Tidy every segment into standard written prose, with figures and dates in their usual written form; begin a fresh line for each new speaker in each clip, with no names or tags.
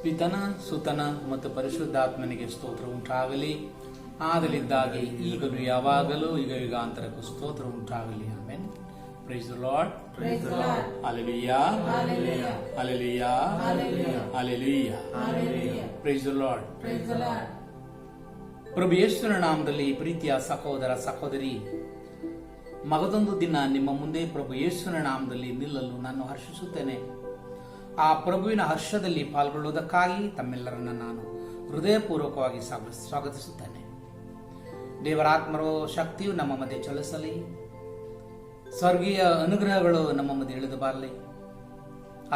ಪಿತನ ಸುತನ ಮತ್ತು ಪರಿಶುದ್ಧಾತ್ಮನಿಗೆ ಸ್ತೋತ್ರ ಉಂಟಾಗಲಿ. ಆಗಲಿದ್ದಾಗೆ ಈಗಲೂ ಯಾವಾಗಲೂ ಈಗ ಯುಗಾಂತರಕ್ಕೂ ಸ್ತೋತ್ರ ಉಂಟಾಗಲಿ. Amen. Praise the lord. Hallelujah, hallelujah, hallelujah. Praise the Lord. ಪ್ರಭು ಯೇಸುವಿನ ನಾಮದಲ್ಲಿ ಪ್ರೀತಿಯ ಸಹೋದರ ಸಹೋದರಿ, ಮಗದೊಂದು ದಿನ ನಿಮ್ಮ ಮುಂದೆ ಪ್ರಭು ಯೇಸುವಿನ ನಾಮದಲ್ಲಿ ನಿಲ್ಲಲು ನಾನು ಹರ್ಷಿಸುತ್ತೇನೆ. ಆ ಪ್ರಭುವಿನ ಹರ್ಷದಲ್ಲಿ ಪಾಲ್ಗೊಳ್ಳುವುದಕ್ಕಾಗಿ ತಮ್ಮೆಲ್ಲರನ್ನ ನಾನು ಹೃದಯಪೂರ್ವಕವಾಗಿ ಸ್ವಾಗತಿಸುತ್ತೇನೆ. ದೇವರಾತ್ಮರೋ ಶಕ್ತಿಯು ನಮ್ಮ ಮಧ್ಯೆ ಚಲಿಸಲಿ, ಸ್ವರ್ಗೀಯ ಅನುಗ್ರಹಗಳು ನಮ್ಮ ಮಧ್ಯೆ ಇಳಿದು ಬರಲಿ.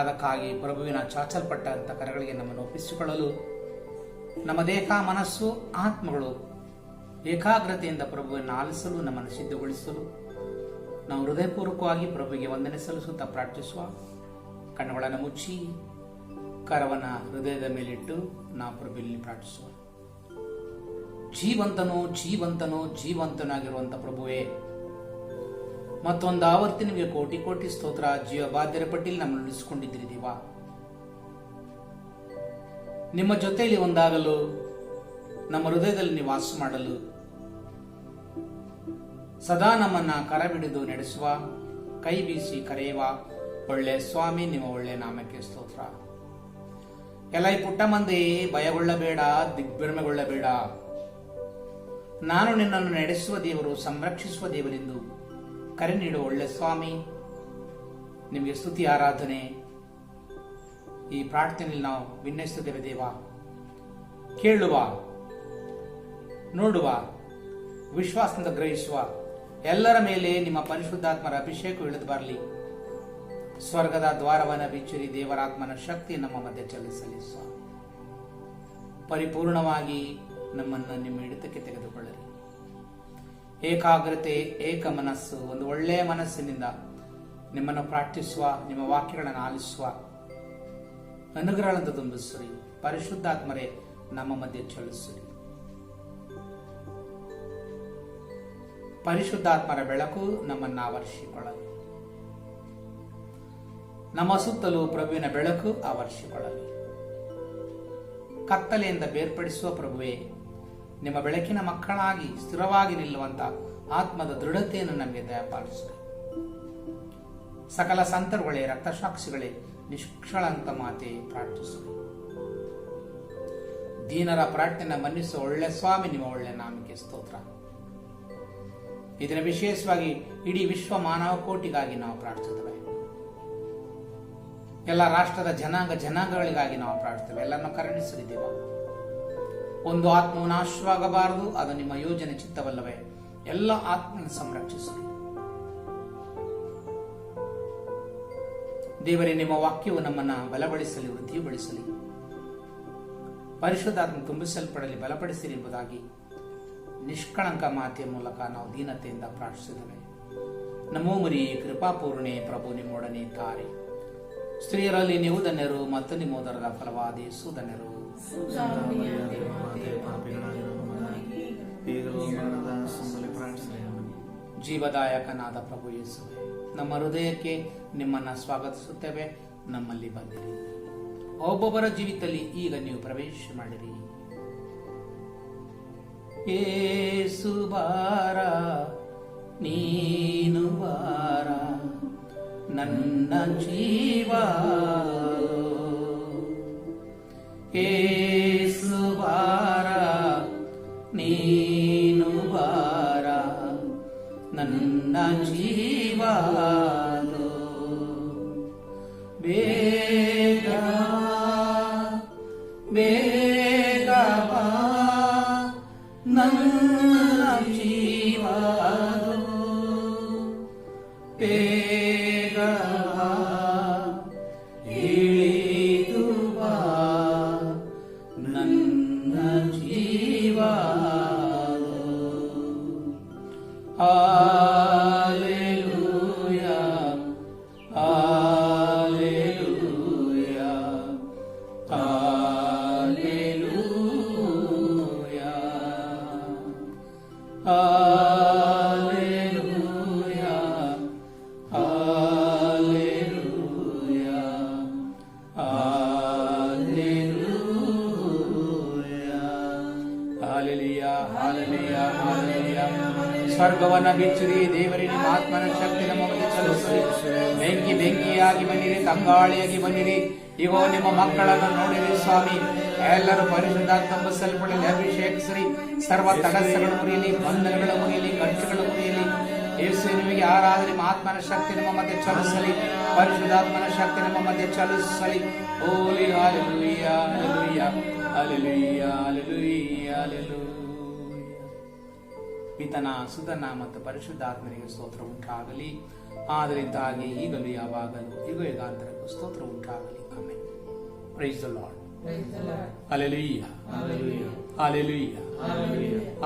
ಅದಕ್ಕಾಗಿ ಪ್ರಭುವಿನ ಚಾಚಲ್ಪಟ್ಟಂತ ಕರಗಳಿಗೆ ನಮ್ಮನ್ನು ಒಪ್ಪಿಸಿಕೊಳ್ಳಲು ನಮ್ಮ ದೇಹ, ಮನಸ್ಸು, ಆತ್ಮಗಳು ಏಕಾಗ್ರತೆಯಿಂದ ಪ್ರಭುವನ್ನು ಆಲಿಸಲು ನಮ್ಮನ್ನು ಸಿದ್ಧಗೊಳಿಸಲು ನಾವು ಹೃದಯಪೂರ್ವಕವಾಗಿ ಪ್ರಭುವಿಗೆ ವಂದನೆ ಸಲ್ಲಿಸುತ್ತಾ ಪ್ರಾರ್ಥಿಸುವ. ಕಣ್ಣುಗಳನ್ನು ಮುಚ್ಚಿ ಕರವನ್ನ ಹೃದಯದ ಮೇಲಿಟ್ಟು ನಾವು ಪ್ರಭುವಿನಲ್ಲಿ ಪ್ರಾರ್ಥಿಸುವ. ಜೀವಂತನೋ ಜೀವಂತನೋ ಜೀವಂತನಾಗಿರುವಂತ ಪ್ರಭುವೇ, ಮತ್ತೊಂದು ಆವರ್ತಿ ನಿಮಗೆ ಕೋಟಿ ಕೋಟಿ ಸ್ತೋತ್ರ. ಜೀವ ಬಾಧ್ಯರ ಪಟ್ಟಿಯಲ್ಲಿ ನಮ್ಮನ್ನು ಉಳಿಸಿಕೊಂಡಿದ್ದೀರಿ ದೇವಾ. ನಿಮ್ಮ ಜೊತೆಯಲ್ಲಿ ಒಂದಾಗಲು, ನಮ್ಮ ಹೃದಯದಲ್ಲಿ ನೀವು ವಾಸ ಮಾಡಲು, ಸದಾ ನಮ್ಮನ್ನ ಕರಬಿಡಿದು ನಡೆಸುವ, ಕೈ ಬೀಸಿ ಕರೆಯುವ ಒಳ್ಳೆ ಸ್ವಾಮಿ, ನಿಮ್ಮ ಒಳ್ಳೆ ನಾಮಕ್ಕೆ ಸ್ತೋತ್ರ. ಎಲ್ಲ ಈ ಪುಟ್ಟ ಮಂದಿ ಭಯಗೊಳ್ಳಬೇಡ, ದಿಗ್ಭ್ರಮೆಗೊಳ್ಳಬೇಡ. ನಾನು ನಿನ್ನನ್ನು ನಡೆಸುವ ದೇವರು, ಸಂರಕ್ಷಿಸುವ ದೇವರೆಂದು ಕರೆ ನೀಡುವ ಒಳ್ಳೆ ಸ್ವಾಮಿ, ನಿಮಗೆ ಸ್ತುತಿ ಆರಾಧನೆ ಈ ಪ್ರಾರ್ಥನೆಯಲ್ಲಿ ನಾವು ವಿನ್ನಯಿಸುತ್ತೇವೆ ದೇವ. ಕೇಳುವ, ನೋಡುವ, ವಿಶ್ವಾಸದಿಂದ ಗ್ರಹಿಸುವ ಎಲ್ಲರ ಮೇಲೆ ನಿಮ್ಮ ಪರಿಶುದ್ಧಾತ್ಮರ ಅಭಿಷೇಕ ಇಳಿದು ಬರಲಿ. ಸ್ವರ್ಗದ ದ್ವಾರವನ್ನು ಬಿಚ್ಚಿರಿ. ದೇವರಾತ್ಮನ ಶಕ್ತಿ ನಮ್ಮ ಮಧ್ಯೆ ಚಲಿಸಲಿ. ಸ್ವಾಮಿ, ಪರಿಪೂರ್ಣವಾಗಿ ನಮ್ಮನ್ನು ನಿಮ್ಮ ಹಿಡಿತಕ್ಕೆ ತೆಗೆದುಕೊಳ್ಳಲಿ. ಏಕಾಗ್ರತೆ, ಏಕ ಮನಸ್ಸು, ಒಂದು ಒಳ್ಳೆಯ ಮನಸ್ಸಿನಿಂದ ನಿಮ್ಮನ್ನು ಪ್ರಾರ್ಥಿಸುವ, ನಿಮ್ಮ ವಾಕ್ಯಗಳನ್ನು ಆಲಿಸುವ ಅನುಗ್ರಹಗಳನ್ನು ತುಂಬಿಸಿರಿ. ಪರಿಶುದ್ಧಾತ್ಮರೇ ನಮ್ಮ ಮಧ್ಯೆ ಚಲಿಸಿರಿ. ಪರಿಶುದ್ಧಾತ್ಮರ ಬೆಳಕು ನಮ್ಮನ್ನು ಆವರಿಸಿಕೊಳ್ಳಲಿ. ನಮ್ಮ ಸುತ್ತಲೂ ಪ್ರಭುವಿನ ಬೆಳಕು ಆವರಿಸಿಕೊಳ್ಳಲಿ. ಕತ್ತಲೆಯಿಂದ ಬೇರ್ಪಡಿಸುವ ಪ್ರಭುವೇ, ನಿಮ್ಮ ಬೆಳಕಿನ ಮಕ್ಕಳಾಗಿ ಸ್ಥಿರವಾಗಿ ನಿಲ್ಲುವಂತ ಆತ್ಮದ ದೃಢತೆಯನ್ನು ನಮಗೆ ದಯಪಾಲಿಸಿರಿ. ಸಕಲ ಸಂತರುಗಳೇ, ರಕ್ತಸಾಕ್ಷಿಗಳೇ, ನಿಷ್ಕಳಂಕ ಮಾತೆ ಪ್ರಾರ್ಥಿಸಿರಿ. ದೀನರ ಪ್ರಾರ್ಥನೆ ಮನ್ನಿಸುವ ಒಳ್ಳೆ ಸ್ವಾಮಿ, ನಿಮ್ಮ ಒಳ್ಳೆ ನಾಮಕ್ಕೆ ಸ್ತೋತ್ರ. ಇದರ ವಿಶೇಷವಾಗಿ ಇಡೀ ವಿಶ್ವ ಮಾನವ ಕೋಟಿಗಾಗಿ ನಾವು ಪ್ರಾರ್ಥಿಸುತ್ತೇವೆ. ಎಲ್ಲ ರಾಷ್ಟ್ರದ ಜನಾಂಗಗಳಿಗಾಗಿ ನಾವು ಪ್ರಾರ್ಥಿಸುತ್ತೇವೆ. ಎಲ್ಲರನ್ನು ಕರುಣಿಸಿರಿ ದೇವ. ಒಂದು ಆತ್ಮವು ನಾಶವಾಗಬಾರದು, ಅದು ನಿಮ್ಮ ಯೋಜನೆ ಚಿತ್ತವಲ್ಲವೇ? ಎಲ್ಲ ಆತ್ಮವನ್ನು ಸಂರಕ್ಷಿಸಿರಿ ದೇವರೇ. ನಿಮ್ಮ ವಾಕ್ಯವು ನಮ್ಮನ್ನು ಬಲಪಡಿಸಲಿ, ವೃದ್ಧಿಗೊಳಿಸಲಿ. ಪರಿಶುದ್ಧಾತ್ಮ ತುಂಬಿಸಲ್ಪಡಲಿ, ಬಲಪಡಿಸಿರಿ ಎಂಬುದಾಗಿ ನಿಷ್ಕಳಂಕ ಮಾತೆಯ ಮೂಲಕ ನಾವು ದೀನತೆಯಿಂದ ಪ್ರಾರ್ಥಿಸಿದ್ದೇವೆ. ನಮೋ ಮರಿ ಕೃಪಾಪೂರ್ಣೆ, ಪ್ರಭು ನಿಮ್ಮೊಡನೆ ಇದ್ದಾರೆ. ಸ್ತ್ರೀಯರಲ್ಲಿ ನೀವು ಧನ್ಯರು, ಮತ್ತು ನಿಮ್ಮ ಉದರದ ಫಲವಾದ ಯೇಸು ಧನ್ಯರು. ಜೀವದಾಯಕನಾದ ಪ್ರಭು ಯೇಸುವೆ, ನಮ್ಮ ಹೃದಯಕ್ಕೆ ನಿಮ್ಮನ್ನ ಸ್ವಾಗತಿಸುತ್ತೇವೆ. ನಮ್ಮಲ್ಲಿ ಬಂದಿರಿ. ಒಬ್ಬೊಬ್ಬರ ಜೀವಿತದಲ್ಲಿ ಈಗ ನೀವು ಪ್ರವೇಶ ಮಾಡಿರಿ. ಯೇಸು ಬಾರ, ನೀನು ಬಾರ, ನನ್ನ ಜೀವ. ಯೇಸು ಬಾರ, ನೀನು ಬಾರ, ನನ್ನ ಜೀವ. ಬೇಗ ಬೇಗ ಬಾ, ನನ್ನ ಜೀವ. ಬೇಗ ಇಳಿ ಸ್ವರ್ಗವನ್ನ ಬಿಚ್ಚಿರಿ ದೇವರೇ, ನಿಮ್ಮ ಆತ್ಮನ ಶಕ್ತಿ ನಮ್ಮ ಮಧ್ಯೆ ಚಲಿಸಿರಿ. ಬೆಂಕಿಯಾಗಿ ಬನ್ನಿರಿ, ತಂಗಾಳಿಯಾಗಿ ಬನ್ನಿರಿ. ಇಗೋ ನಿಮ್ಮ ಮಕ್ಕಳನ್ನು ನೋಡಿರಿ ಸ್ವಾಮಿ. ಎಲ್ಲರೂ ಪರಿಶುದ್ಧಾತ್ಮ ತುಂಬಸಲ್ಪಡಲಿ, ಅಭಿಷೇಕಿಸಿರಿ. ಸರ್ವ ತಟಸ್ಥಗಳು ಮುರಿಯಲಿ, ಬಂಧನಗಳು ಮುರಿಯಲಿ, ಕಟ್ಟುಗಳು ಮುರಿಯಲಿ. ಯೇಸು ನಿಮಗೆ ಆರಾಧನೆ. ನಿಮ್ಮ ಆತ್ಮನ ಶಕ್ತಿ ನಮ್ಮ ಮಧ್ಯೆ ಚಲಿಸಲಿ, ಪರಿಶುದ್ಧಾತ್ಮನ ಶಕ್ತಿ ನಮ್ಮ ಮಧ್ಯೆ ಚಲಿಸಲಿ. Holy hallelujah, hallelujah, hallelujah, hallelujah, hallelujah. ಪಿತನ, ಸುತನ ಮತ್ತು ಪರಿಶುದ್ಧಾತ್ಮನಿಗೆ ಸ್ತೋತ್ರ ಉಂಟಾಗಲಿ. ಆದ್ದರಿಂದಾಗಿ ಈಗಲೂ ಯಾವಾಗಲೂ ಯುಗಾಂತರಕ್ಕೂ ಸ್ತೋತ್ರ ಉಂಟಾಗಲಿ. Amen. Praise the Lord. Hallelujah, hallelujah,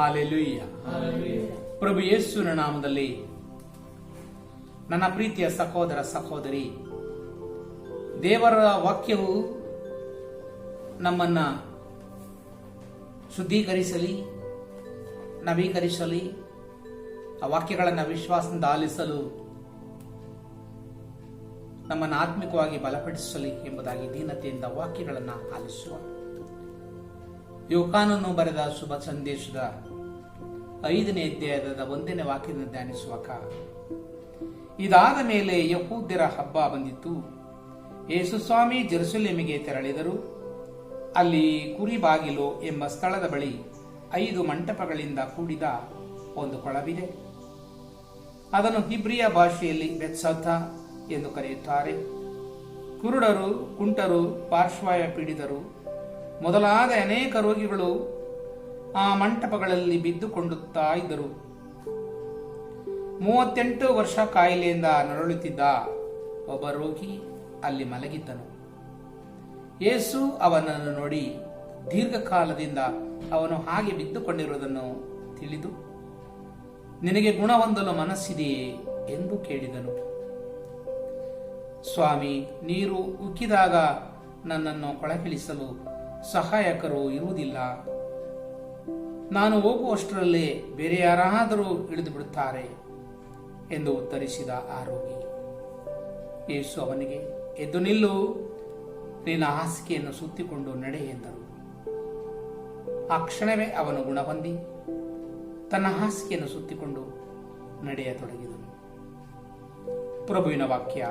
hallelujah. ಪ್ರಭು ಯೇಸುವಿನ ನಾಮದಲ್ಲಿ ನನ್ನ ಪ್ರೀತಿಯ ಸಹೋದರ ಸಹೋದರಿ, ದೇವರ ವಾಕ್ಯವು ನಮ್ಮನ್ನ ಶುದ್ಧೀಕರಿಸಲಿ, ನವೀಕರಿಸಲಿ, ಆ ವಾಕ್ಯಗಳನ್ನು ವಿಶ್ವಾಸದಿಂದ ಆಲಿಸಲು ನಮ್ಮನ್ನು ಆತ್ಮಿಕವಾಗಿ ಬಲಪಡಿಸಲಿ ಎಂಬುದಾಗಿ ದೀನತೆಯಿಂದ ವಾಕ್ಯಗಳನ್ನು ಆಲಿಸುವ. ಯೋಹಾನನು ಬರೆದ ಶುಭ ಸಂದೇಶದ 5ನೇ ಅಧ್ಯಾಯದ 1ನೇ ವಾಕ್ಯದಿಂದ ಧ್ಯಾನಿಸುವಾಗ, ಇದಾದ ಮೇಲೆ ಯಹೂದ್ಯರ ಹಬ್ಬ ಬಂದಿತ್ತು. ಯೇಸು ಸ್ವಾಮಿ ಜೆರುಸಲೇಮಿಗೆ ತೆರಳಿದರು. ಅಲ್ಲಿ ಕುರಿಬಾಗಿಲು ಎಂಬ ಸ್ಥಳದ ಬಳಿ 5 ಮಂಟಪಗಳಿಂದ ಕೂಡಿದ ಒಂದು ಕೊಳವಿದೆ. ಅದನ್ನು ಹಿಬ್ರಿಯ ಭಾಷೆಯಲ್ಲಿ ಬೆತ್ಸದ ಎಂದು ಕರೆಯುತ್ತಾರೆ. ಕುರುಡರು, ಕುಂಟರು, ಪಾರ್ಶ್ವವಾಯು ಪೀಡಿತರು ಮೊದಲಾದ ಅನೇಕ ರೋಗಿಗಳು ಆ ಮಂಟಪಗಳಲ್ಲಿ ಬಿದ್ದುಕೊಂಡುತ್ತಾ ಇದ್ದರು. 38 ವರ್ಷ ಕಾಯಿಲೆಯಿಂದ ನರಳುತ್ತಿದ್ದ ಒಬ್ಬ ರೋಗಿ ಅಲ್ಲಿ ಮಲಗಿದ್ದನು. ಯೇಸು ಅವನನ್ನು ನೋಡಿ ದೀರ್ಘಕಾಲದಿಂದ ಅವನು ಹಾಗೆ ಬಿದ್ದುಕೊಂಡಿರುವುದನ್ನು ತಿಳಿದು, ನಿನಗೆ ಗುಣ ಹೊಂದಲು ಮನಸ್ಸಿದೆಯೇ ಎಂದು ಕೇಳಿದನು. ಸ್ವಾಮಿ, ನೀರು ಉಕ್ಕಿದಾಗ ನನ್ನನ್ನು ಕೊಳಗಿಳಿಸಲು ಸಹಾಯಕರು ಇರುವುದಿಲ್ಲ. ನಾನು ಹೋಗುವಷ್ಟರಲ್ಲೇ ಬೇರೆ ಯಾರಾದರೂ ಇಳಿದು ಬಿಡುತ್ತಾರೆ ಎಂದು ಉತ್ತರಿಸಿದ ಆ ರೋಗಿ. ಯೇಸು ಅವನಿಗೆ, ಎದ್ದು ನಿಲ್ಲು, ನಿನ್ನ ಹಾಸಿಗೆಯನ್ನು ಸುತ್ತಿಕೊಂಡು ನಡೆ ಎಂದರು. ಆ ಕ್ಷಣವೇ ಅವನು ಗುಣ ಹೊಂದಿ ತನ್ನ ಹಾಸಿಗೆಯನ್ನು ಸುತ್ತಿಕೊಂಡು ನಡೆಯತೊಡಗಿದನು. ಪ್ರಭುವಿನ ವಾಕ್ಯ.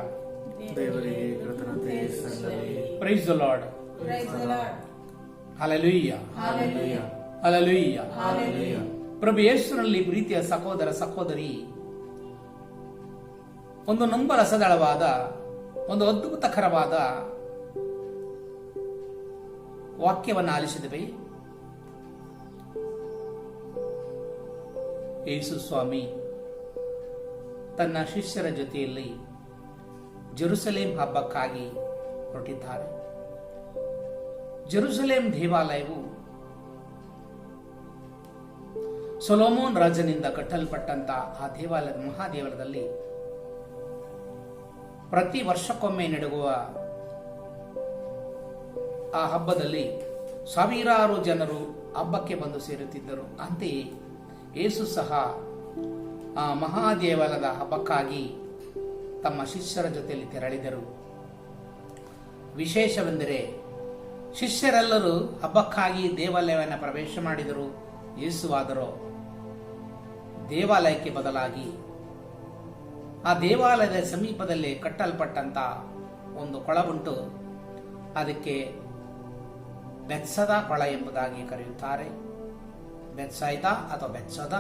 ದೇವರಿಗೆ ಕೃತಜ್ಞತೆ ಸಲ್ಲಲಿ.
Praise the Lord. Hallelujah, hallelujah, hallelujah. ಪ್ರಭು ಯೇಸುವಿನಲ್ಲಿ ಪ್ರೀತಿಯ ಸಹೋದರ ಸಹೋದರಿ, ಒಂದು ನಂಬರಸದಳವಾದ, ಒಂದು ಅದ್ಭುತಕರವಾದ ವಾಕ್ಯವನ್ನು ಆಲಿಸಿದವೆ. ಯೇಸು ಸ್ವಾಮಿ ತನ್ನ ಶಿಷ್ಯರ ಜೊತೆಯಲ್ಲಿ ಜೆರುಸಲೇಂ ಹಬ್ಬಕ್ಕಾಗಿ ಹೊರಟಿದ್ದಾರೆ. ಜೆರುಸಲೇಂ ದೇವಾಲಯವು ಸೊಲೊಮೋನ್ ರಾಜನಿಂದ ಕಟ್ಟಲ್ಪಟ್ಟಂತ ಆ ದೇವಾಲಯದ ಮಹಾದೇವಾಲಯದಲ್ಲಿ ಪ್ರತಿ ವರ್ಷಕ್ಕೊಮ್ಮೆ ನಡೆಯುವ ಆ ಹಬ್ಬದಲ್ಲಿ ಸಾವಿರಾರು ಜನರು ಹಬ್ಬಕ್ಕೆ ಬಂದು ಸೇರುತ್ತಿದ್ದರು. ಅಂತೆಯೇ ಯೇಸು ಸಹ ಆ ಮಹಾದೇವಾಲಯದ ಹಬ್ಬಕ್ಕಾಗಿ ತಮ್ಮ ಶಿಷ್ಯರ ಜೊತೆಯಲ್ಲಿ ತೆರಳಿದರು. ವಿಶೇಷವೆಂದರೆ ಶಿಷ್ಯರೆಲ್ಲರೂ ಹಬ್ಬಕ್ಕಾಗಿ ದೇವಾಲಯವನ್ನು ಪ್ರವೇಶ ಮಾಡಿದರು. ಯೇಸುವಾದರೂ ದೇವಾಲಯಕ್ಕೆ ಬದಲಾಗಿ ಆ ದೇವಾಲಯದ ಸಮೀಪದಲ್ಲಿ ಕಟ್ಟಲ್ಪಟ್ಟಂತ ಒಂದು ಕೊಳವುಂಟು. ಅದಕ್ಕೆ ಬೆತ್ಸದ ಕೊಳ ಎಂಬುದಾಗಿ ಕರೆಯುತ್ತಾರೆ. ಬೆತ್ಸಾಯ್ದ ಅಥವಾ ಬೆತ್ಸದ.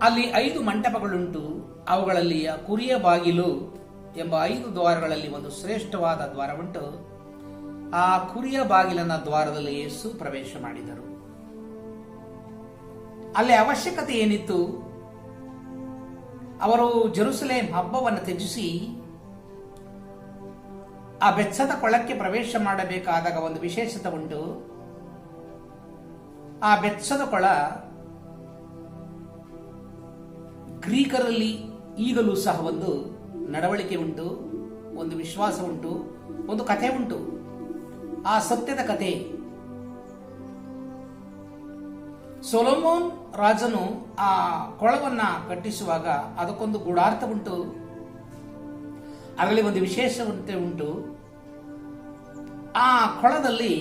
ಅಲ್ಲಿ 5 ಮಂಟಪಗಳುಂಟು. ಅವುಗಳಲ್ಲಿ ಕುರಿಯ ಬಾಗಿಲು ಎಂಬ 5 ದ್ವಾರಗಳಲ್ಲಿ ಒಂದು ಶ್ರೇಷ್ಠವಾದ ದ್ವಾರ ಉಂಟು. ಆ ಕುರಿಯ ಬಾಗಿಲನ ದ್ವಾರದಲ್ಲಿ ಯೇಸು ಪ್ರವೇಶ ಮಾಡಿದರು. ಅಲ್ಲಿ ಅವಶ್ಯಕತೆ ಏನಿತ್ತು? ಅವರು ಜೆರುಸಲೇಂ ಹಬ್ಬವನ್ನು ತ್ಯಜಿಸಿ ಆ ಬೆತ್ಸದ ಕೊಳಕ್ಕೆ ಪ್ರವೇಶ ಮಾಡಬೇಕಾದಾಗ ಒಂದು ವಿಶೇಷತೆ ಉಂಟು. ಆ ಬೆತ್ಸದ ಕೊಳ ಗ್ರೀಕರಲ್ಲಿ ಈಗಲೂ ಸಹ ಒಂದು ನಡವಳಿಕೆ ಉಂಟು, ಒಂದು ವಿಶ್ವಾಸ ಉಂಟು, ಒಂದು ಕಥೆ ಉಂಟು. ಆ ಸತ್ಯದ ಕಥೆ, ಸೊಲೊಮೋನ್ ರಾಜನು ಆ ಕೊಳವನ್ನ ಕಟ್ಟಿಸುವಾಗ ಅದಕ್ಕೊಂದು ಗೂಢಾರ್ಥ ಉಂಟು. ಅದರಲ್ಲಿ ಒಂದು ವಿಶೇಷತೆ ಉಂಟು. ಆ ಕೊಳದಲ್ಲಿ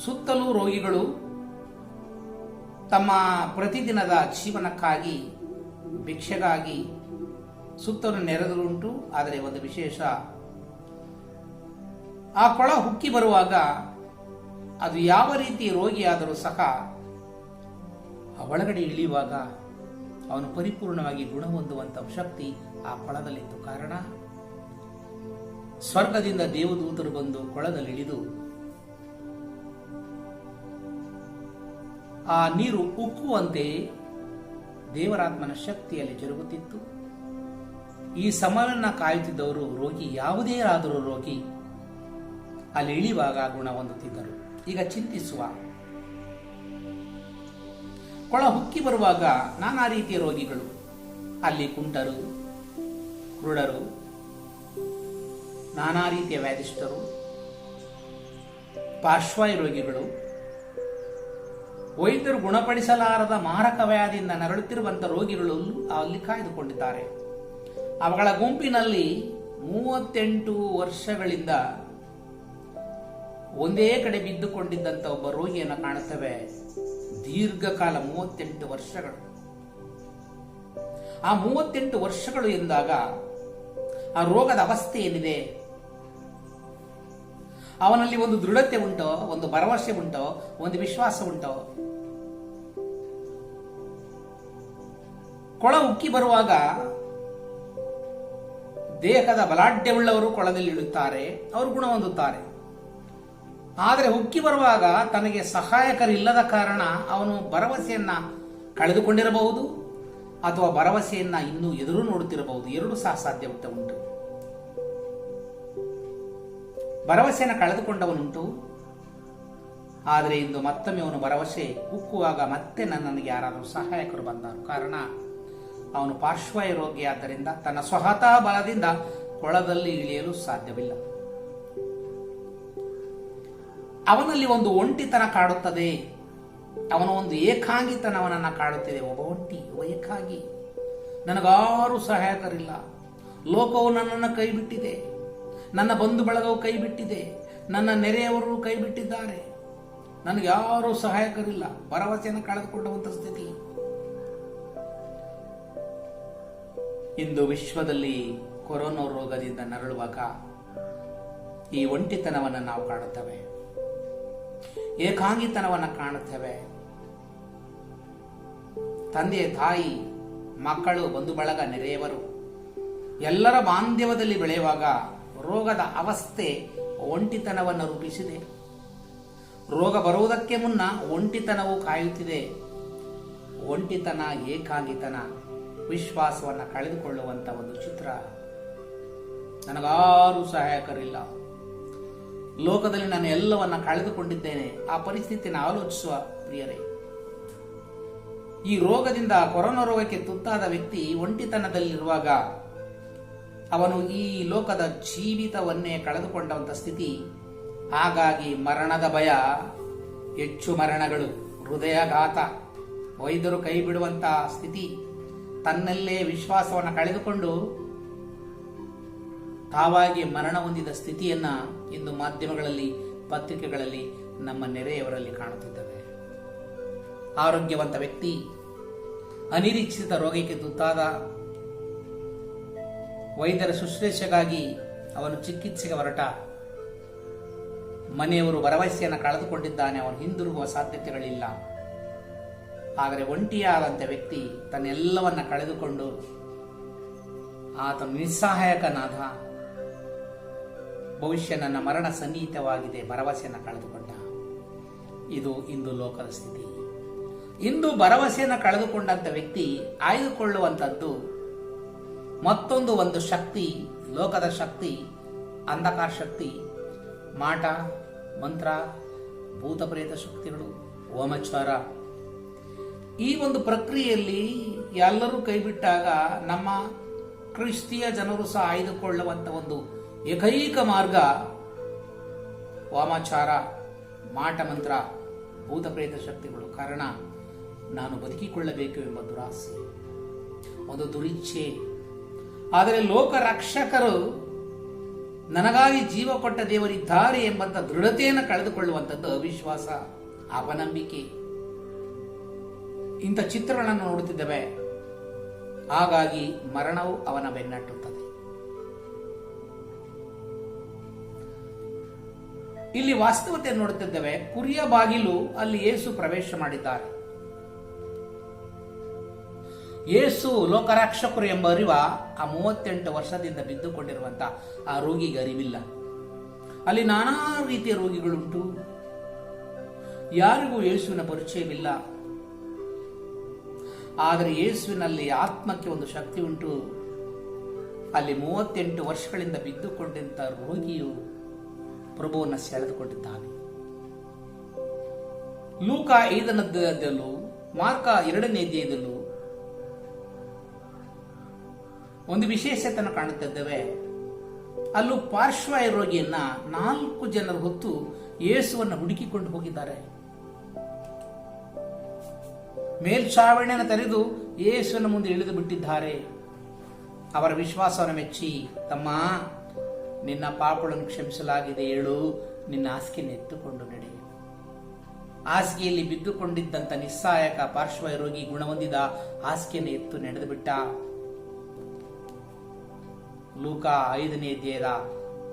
ಸುತ್ತಲೂ ರೋಗಿಗಳು, ತಮ್ಮ ಪ್ರತಿದಿನದ ಜೀವನಕ್ಕಾಗಿ ಭಿಕ್ಷೆಗಾಗಿ ಸುತ್ತಲೂ ನೆರೆದರುಂಟು. ಆದರೆ ಒಂದು ವಿಶೇಷ, ಆ ಕೊಳ ಹುಕ್ಕಿ ಬರುವಾಗ ಅದು ಯಾವ ರೀತಿ ರೋಗಿಯಾದರೂ ಸಹ ಒಳಗಡೆ ಇಳಿಯುವಾಗ ಅವನು ಪರಿಪೂರ್ಣವಾಗಿ ಗುಣ ಹೊಂದುವಂತ ಶಕ್ತಿ ಆ ಕೊಳದಲ್ಲಿತ್ತು. ಕಾರಣ ಸ್ವರ್ಗದಿಂದ ದೇವದೂತರು ಬಂದು ಕೊಳದಲ್ಲಿ ಇಳಿದು ಆ ನೀರು ಉಕ್ಕುವಂತೆ ದೇವರಾತ್ಮನ ಶಕ್ತಿಯಲ್ಲಿ ಜರುಗುತ್ತಿತ್ತು. ಈ ಸಮಯವನ್ನು ಕಾಯುತ್ತಿದ್ದವರು ರೋಗಿ, ಯಾವುದೇ ಆದರೂ ರೋಗಿ ಅಲ್ಲಿ ಇಳಿಯುವಾಗ ಗುಣ ಹೊಂದುತ್ತಿದ್ದರು. ಈಗ ಚಿಂತಿಸುವ, ಕೊಳ ಹುಕ್ಕಿ ಬರುವಾಗ ನಾನಾ ರೀತಿಯ ರೋಗಿಗಳು ಅಲ್ಲಿ, ಕುಂಟರು, ಕುರುಡರು, ನಾನಾ ರೀತಿಯ ವ್ಯಾಧಿಷ್ಠರು, ಪಾರ್ಶ್ವಾಯು ರೋಗಿಗಳು, ವೈದ್ಯರು ಗುಣಪಡಿಸಲಾರದ ಮಾರಕ ವ್ಯಾಧಿಯಿಂದ ನರಳುತ್ತಿರುವಂತಹ ರೋಗಿಗಳು ಅಲ್ಲಿ ಕಾಯ್ದುಕೊಂಡಿದ್ದಾರೆ. ಅವುಗಳ ಗುಂಪಿನಲ್ಲಿ 38 ವರ್ಷಗಳಿಂದ ಒಂದೇ ಕಡೆ ಬಿದ್ದುಕೊಂಡಿದ್ದಂತ ಒಬ್ಬ ರೋಗಿಯನ್ನು ಕಾಣುತ್ತೇವೆ. ದೀರ್ಘಕಾಲ 38 ವರ್ಷಗಳು. ಆ 38 ವರ್ಷಗಳು ಎಂದಾಗ ಆ ರೋಗದ ಅವಸ್ಥೆ ಏನಿದೆ, ಅವನಲ್ಲಿ ಒಂದು ದೃಢತೆ ಉಂಟೋ, ಒಂದು ಭರವಸೆ ಉಂಟೋ, ಒಂದು ವಿಶ್ವಾಸ ಉಂಟೋ? ಕೊಳ ಉಕ್ಕಿ ಬರುವಾಗ ದೇಹದ ಬಲಾಢ್ಯವುಳ್ಳವರು ಕೊಳದಲ್ಲಿ ಇಳುತ್ತಾರೆ, ಅವರು ಗುಣ ಹೊಂದುತ್ತಾರೆ. ಆದರೆ ಉಕ್ಕಿ ಬರುವಾಗ ತನಗೆ ಸಹಾಯಕರಿಲ್ಲದ ಕಾರಣ ಅವನು ಭರವಸೆಯನ್ನ ಕಳೆದುಕೊಂಡಿರಬಹುದು, ಅಥವಾ ಭರವಸೆಯನ್ನ ಇನ್ನೂ ಎದುರು ನೋಡುತ್ತಿರಬಹುದು. ಎರಡೂ ಸಹ ಸಾಧ್ಯ ಉಂಟು. ಭರವಸೆಯನ್ನು ಕಳೆದುಕೊಂಡವನುಂಟು, ಆದರೆ ಇಂದು ಮತ್ತೊಮ್ಮೆ ಅವನು ಭರವಸೆ ಉಕ್ಕುವಾಗ ಮತ್ತೆ ನನಗೆ ಯಾರಾದರೂ ಸಹಾಯಕರು ಬಂದರು. ಕಾರಣ ಅವನು ಪಾರ್ಶ್ವಾಯು ರೋಗಿಯಾದ್ದರಿಂದ ತನ್ನ ಸ್ವತಃ ಬಲದಿಂದ ಕೊಳದಲ್ಲಿ ಇಳಿಯಲು ಸಾಧ್ಯವಿಲ್ಲ. ಅವನಲ್ಲಿ ಒಂದು ಒಂಟಿತನ ಕಾಡುತ್ತದೆ, ಅವನ ಒಂದು ಏಕಾಂಗಿತನವನನ್ನ ಕಾಡುತ್ತಿದೆ. ಒಬ್ಬ ಒಂಟಿ, ಒಬ್ಬ ಏಕಾಂಗಿ, ನನಗಾರು ಸಹಾಯಕರಿಲ್ಲ, ಲೋಕವು ನನ್ನನ್ನು ಕೈ ಬಿಟ್ಟಿದೆ, ನನ್ನ ಬಂಧು ಬಳಗವು ಕೈ ಬಿಟ್ಟಿದೆ, ನನ್ನ ನೆರೆಯವರು ಕೈ ಬಿಟ್ಟಿದ್ದಾರೆ, ನನಗೆ ಯಾರೂ ಸಹಾಯಕರಿಲ್ಲ, ಭರವಸೆಯನ್ನು ಕಳೆದುಕೊಂಡಂತ ಸ್ಥಿತಿ. ಇಂದು ವಿಶ್ವದಲ್ಲಿ ಕೊರೋನಾ ರೋಗದಿಂದ ನರಳುವಾಗ ಈ ಒಂಟಿತನವನ್ನು ನಾವು ಕಾಣುತ್ತೇವೆ, ಏಕಾಂಗಿತನವನ್ನು ಕಾಣುತ್ತೇವೆ. ತಂದೆ, ತಾಯಿ, ಮಕ್ಕಳು, ಬಂಧು ಬಳಗ, ನೆರೆಯವರು ಎಲ್ಲರ ಬಾಂಧವ್ಯದಲ್ಲಿ ಬೆಳೆಯುವಾಗ ರೋಗದ ಅವಸ್ಥೆ ಒಂಟಿತನವನ್ನು ರೂಪಿಸಿದೆ. ರೋಗ ಬರುವುದಕ್ಕೆ ಮುನ್ನ ಒಂಟಿತನವು ಕಾಯುತ್ತಿದೆ. ಒಂಟಿತನ, ಏಕಾಂಗಿತನ, ವಿಶ್ವಾಸವನ್ನು ಕಳೆದುಕೊಳ್ಳುವಂತ ಒಂದು ಚಿತ್ರ. ನನಗಾರು ಸಹಾಯಕರಿಲ್ಲ, ಲೋಕದಲ್ಲಿ ನಾನು ಎಲ್ಲವನ್ನ ಕಳೆದುಕೊಂಡಿದ್ದೇನೆ, ಆ ಪರಿಸ್ಥಿತಿಯನ್ನು ಆಲೋಚಿಸುವ ಪ್ರಿಯರೇ. ಈ ರೋಗದಿಂದ, ಕೊರೋನಾ ರೋಗಕ್ಕೆ ತುತ್ತಾದ ವ್ಯಕ್ತಿ ಒಂಟಿತನದಲ್ಲಿರುವಾಗ ಅವನು ಈ ಲೋಕದ ಜೀವಿತವನ್ನೇ ಕಳೆದುಕೊಂಡಂತ ಸ್ಥಿತಿ. ಹಾಗಾಗಿ ಮರಣದ ಭಯ, ಹೆಚ್ಚು ಮರಣಗಳು, ಹೃದಯಾಘಾತ, ವೈದ್ಯರು ಕೈ ಬಿಡುವಂತಹ ಸ್ಥಿತಿ, ತನ್ನಲ್ಲೇ ವಿಶ್ವಾಸವನ್ನು ಕಳೆದುಕೊಂಡು ತಾವಾಗಿ ಮರಣ ಹೊಂದಿದ ಸ್ಥಿತಿಯನ್ನ ಇಂದು ಮಾಧ್ಯಮಗಳಲ್ಲಿ, ಪತ್ರಿಕೆಗಳಲ್ಲಿ, ನಮ್ಮ ನೆರೆಯವರಲ್ಲಿ ಕಾಣುತ್ತಿದ್ದೇವೆ. ಆರೋಗ್ಯವಂತ ವ್ಯಕ್ತಿ ಅನಿರೀಕ್ಷಿತ ರೋಗಕ್ಕೆ ತುತ್ತಾದ, ವೈದ್ಯರ ಶುಶ್ರೂಷೆಗಾಗಿ ಅವನು ಚಿಕಿತ್ಸೆಗೆ ಹೊರಟ, ಮನೆಯವರು ಭರವಸೆಯನ್ನು ಕಳೆದುಕೊಂಡಿದ್ದಾನೆ, ಅವನು ಹಿಂದಿರುಗುವ ಸಾಧ್ಯತೆಗಳಿಲ್ಲ. ಆದರೆ ಒಂಟಿಯಾದಂಥ ವ್ಯಕ್ತಿ ತನ್ನೆಲ್ಲವನ್ನ ಕಳೆದುಕೊಂಡು ಆತನು ನಿಸ್ಸಹಾಯಕನಾದ. ಭವಿಷ್ಯ ನನ್ನ ಮರಣ ಸನ್ನಿಹಿತವಾಗಿದೆ, ಭರವಸೆಯನ್ನು ಕಳೆದುಕೊಂಡ. ಇದು ಇಂದು ಲೋಕದ ಸ್ಥಿತಿ. ಇಂದು ಭರವಸೆಯನ್ನು ಕಳೆದುಕೊಂಡಂತ ವ್ಯಕ್ತಿ ಆಯ್ದುಕೊಳ್ಳುವಂಥದ್ದು ಒಂದು ಶಕ್ತಿ, ಲೋಕದ ಶಕ್ತಿ, ಅಂಧಕಾರ ಶಕ್ತಿ, ಮಾಟ, ಮಂತ್ರ, ಭೂತ ಪ್ರೇತ ಶಕ್ತಿಗಳು, ಹೋಮಚಾರ. ಈ ಒಂದು ಪ್ರಕ್ರಿಯೆಯಲ್ಲಿ ಎಲ್ಲರೂ ಕೈಬಿಟ್ಟಾಗ ನಮ್ಮ ಕ್ರಿಸ್ತಿಯ ಜನರು ಸಹ ಆಯ್ದುಕೊಳ್ಳುವಂತ ಒಂದು ಏಕೈಕ ಮಾರ್ಗ ವಾಮಾಚಾರ, ಮಾಟ ಮಂತ್ರ, ಭೂತ ಪ್ರೇತ ಶಕ್ತಿಗಳು. ಕಾರಣ ನಾನು ಬದುಕಿಕೊಳ್ಳಬೇಕು ಎಂಬ ದುರಾಸೆ, ಒಂದು ದುರಿಚ್ಛೆ. ಆದರೆ ಲೋಕ ರಕ್ಷಕರು ನನಗಾಗಿ ಜೀವ ಕೊಟ್ಟ ದೇವರಿದ್ದಾರೆ ಎಂಬಂತ ದೃಢತೆಯನ್ನು ಕಳೆದುಕೊಳ್ಳುವಂಥದ್ದು ಅವಿಶ್ವಾಸ, ಅಪನಂಬಿಕೆ. ಇಂಥ ಚಿತ್ರಗಳನ್ನು ನೋಡುತ್ತಿದ್ದೇವೆ. ಹಾಗಾಗಿ ಮರಣವು ಅವನ ಬೆನ್ನಟ್ಟುತ್ತದೆ. ಇಲ್ಲಿ ವಾಸ್ತವತೆಯನ್ನು ನೋಡುತ್ತಿದ್ದೇವೆ. ಕುರಿಯ ಬಾಗಿಲು ಅಲ್ಲಿ ಯೇಸು ಪ್ರವೇಶ ಮಾಡಿದ್ದಾರೆ. ಯೇಸು ಲೋಕರಕ್ಷಕರು ಎಂಬ ಅರಿವ ಆ 38 ವರ್ಷದಿಂದ ಬಿದ್ದುಕೊಂಡಿರುವಂತಹ ಆ ರೋಗಿಗೆ ಅರಿವಿಲ್ಲ. ಅಲ್ಲಿ ನಾನಾ ರೀತಿಯ ರೋಗಿಗಳುಂಟು. ಯಾರಿಗೂ ಯೇಸುವಿನ ಪರಿಚಯವಿಲ್ಲ. ಆದರೆ ಯೇಸುವಿನಲ್ಲಿ ಆತ್ಮಕ್ಕೆ ಒಂದು ಶಕ್ತಿ ಉಂಟು. ಅಲ್ಲಿ 38 ವರ್ಷಗಳಿಂದ ಬಿದ್ದುಕೊಂಡಿದ್ದ ರೋಗಿಯು ಪ್ರಭುವನ್ನು ಸೆಳೆದುಕೊಂಡಿದ್ದಾನೆ. ಲೂಕ 5ನೇ ಅಧ್ಯಾಯದಲ್ಲೂ ಮಾರ್ಕ 2ನೇ ಅಧ್ಯಾಯದಲ್ಲೂ ಒಂದು ವಿಶೇಷತೆಯನ್ನು ಕಾಣುತ್ತಿದ್ದೇವೆ. ಅಲ್ಲೂ ಪಾರ್ಶ್ವವಾಯು ರೋಗಿಯನ್ನ 4 ಜನರು ಹೊತ್ತು ಯೇಸುವನ್ನು ಹುಡುಕಿಕೊಂಡು ಹೋಗಿದ್ದಾರೆ. ಮೇಲ್ಛಾವಣಿಯನ್ನು ತೆರೆದು ಯೇಸುವಿನ ಮುಂದೆ ಇಳಿದು ಬಿಟ್ಟಿದ್ದಾರೆ. ಅವರ ವಿಶ್ವಾಸವನ್ನು ಮೆಚ್ಚಿ, ತಮ್ಮ, ನಿನ್ನ ಪಾಪಗಳನ್ನು ಕ್ಷಮಿಸಲಾಗಿದೆ, ಏಳು, ನಿನ್ನ ಹಾಸಿಗೆಯನ್ನು ಎತ್ತುಕೊಂಡು ನಡೆ. ಹಾಸಿಗೆಯಲ್ಲಿ ಬಿದ್ದುಕೊಂಡಿದ್ದಂತ ನಿಸ್ಸಹಾಯಕ ಪಾರ್ಶ್ವವಾಯು ರೋಗಿ ಗುಣಹೊಂದಿದ, ಹಾಸಿಗೆಯನ್ನು ಎತ್ತು ನಡೆದು ಬಿಟ್ಟ. ಲೂಕ 5ನೇ ಅಧ್ಯಾಯದ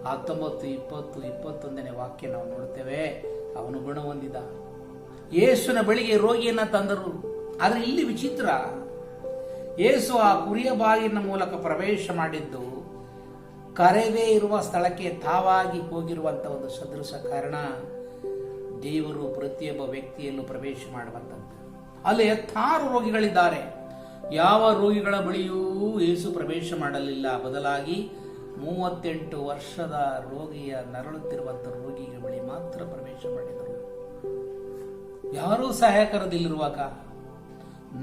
19, 20, 21ನೇ ವಾಕ್ಯ ನಾವು ನೋಡುತ್ತೇವೆ. ಅವನು ಗುಣ ಹೊಂದಿದ. ಯೇಸುವಿನ ಬಳಿಗೆ ರೋಗಿಯನ್ನ ತಂದರು. ಆದರೆ ಇಲ್ಲಿ ವಿಚಿತ್ರ, ಯೇಸು ಆ ಕುರಿಯ ಬಾಗಿಲಿನ ಮೂಲಕ ಪ್ರವೇಶ ಮಾಡಿದ್ದು ಕರೆದೇ ಇರುವ ಸ್ಥಳಕ್ಕೆ ತಾವಾಗಿ ಹೋಗಿರುವಂತ ಒಂದು ಸದೃಶ ಕಾರಣ. ದೇವರು ಪ್ರತಿಯೊಬ್ಬ ವ್ಯಕ್ತಿಯಲ್ಲೂ ಪ್ರವೇಶ ಮಾಡುವಂಥದ್ದು. ಅಲ್ಲಿ 6 ರೋಗಿಗಳಿದ್ದಾರೆ. ಯಾವ ರೋಗಿಗಳ ಬಳಿಯೂ ಯೇಸು ಪ್ರವೇಶ ಮಾಡಲಿಲ್ಲ. ಬದಲಾಗಿ 38 ವರ್ಷದ ರೋಗಿಯ ನರಳುತ್ತಿರುವಂತಹ ರೋಗಿಯ ಬಳಿ ಮಾತ್ರ ಪ್ರವೇಶ ಮಾಡಿದರು. ಯಾರೂ ಸಹಾಯಕರದಿಲ್ಲಿರುವಾಗ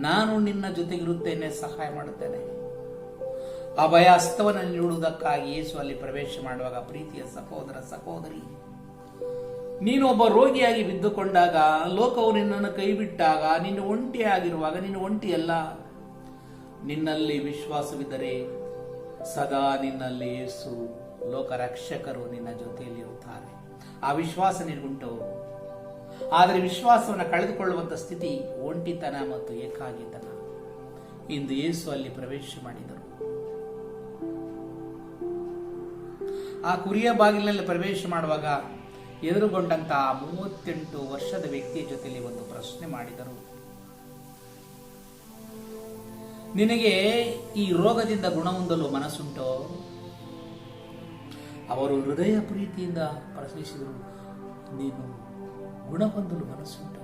ನಾನು ನಿನ್ನ ಜೊತೆಗಿರುತ್ತೇನೆ, ಸಹಾಯ ಮಾಡುತ್ತೇನೆ. ಅಭಯ ಹಸ್ತವನ್ನು ನೀಡುವುದಕ್ಕಾಗಿ ಯೇಸು ಅಲ್ಲಿ ಪ್ರವೇಶ ಮಾಡುವಾಗ, ಪ್ರೀತಿಯ ಸಹೋದರ ಸಹೋದರಿ, ನೀನು ಒಬ್ಬ ರೋಗಿಯಾಗಿ ಬಿದ್ದುಕೊಂಡಾಗ, ಲೋಕವು ನಿನ್ನನ್ನು ಕೈ ಬಿಟ್ಟಾಗ, ನಿನ್ನ ಒಂಟಿಯಾಗಿರುವಾಗ, ನಿನ್ನ ಒಂಟಿಯಲ್ಲ. ನಿನ್ನಲ್ಲಿ ವಿಶ್ವಾಸವಿದ್ದರೆ ಸದಾ ನಿನ್ನಲ್ಲಿ ಯೇಸು ಲೋಕ ರಕ್ಷಕರು ನಿನ್ನ ಜೊತೆಯಲ್ಲಿ ಇರುತ್ತಾರೆ. ಆ ವಿಶ್ವಾಸ ನಿನಗುಂಟು. ಆದರೆ ವಿಶ್ವಾಸವನ್ನು ಕಳೆದುಕೊಳ್ಳುವಂತ ಸ್ಥಿತಿ ಒಂಟಿತನ ಮತ್ತು ಏಕಾಂಗಿತನ. ಇಂದು ಯೇಸು ಅಲ್ಲಿ ಪ್ರವೇಶ ಮಾಡಿದರು. ಆ ಕುರಿಯ ಬಾಗಿಲಿನಲ್ಲಿ ಪ್ರವೇಶ ಮಾಡುವಾಗ ಎದುರುಗೊಂಡಂತಹ 38 ವರ್ಷದ ವ್ಯಕ್ತಿಯ ಜೊತೆಯಲ್ಲಿ ಒಂದು ಪ್ರಶ್ನೆ ಮಾಡಿದರು. ನಿನಗೆ ಈ ರೋಗದಿಂದ ಗುಣ ಹೊಂದಲು ಮನಸ್ಸುಂಟೋ? ಅವರು ಹೃದಯ ಪ್ರೀತಿಯಿಂದ ಪ್ರಶ್ನಿಸಿದರು, ನೀನು ಗುಣ ಹೊಂದಲು ಮನಸ್ಸುಂಟು?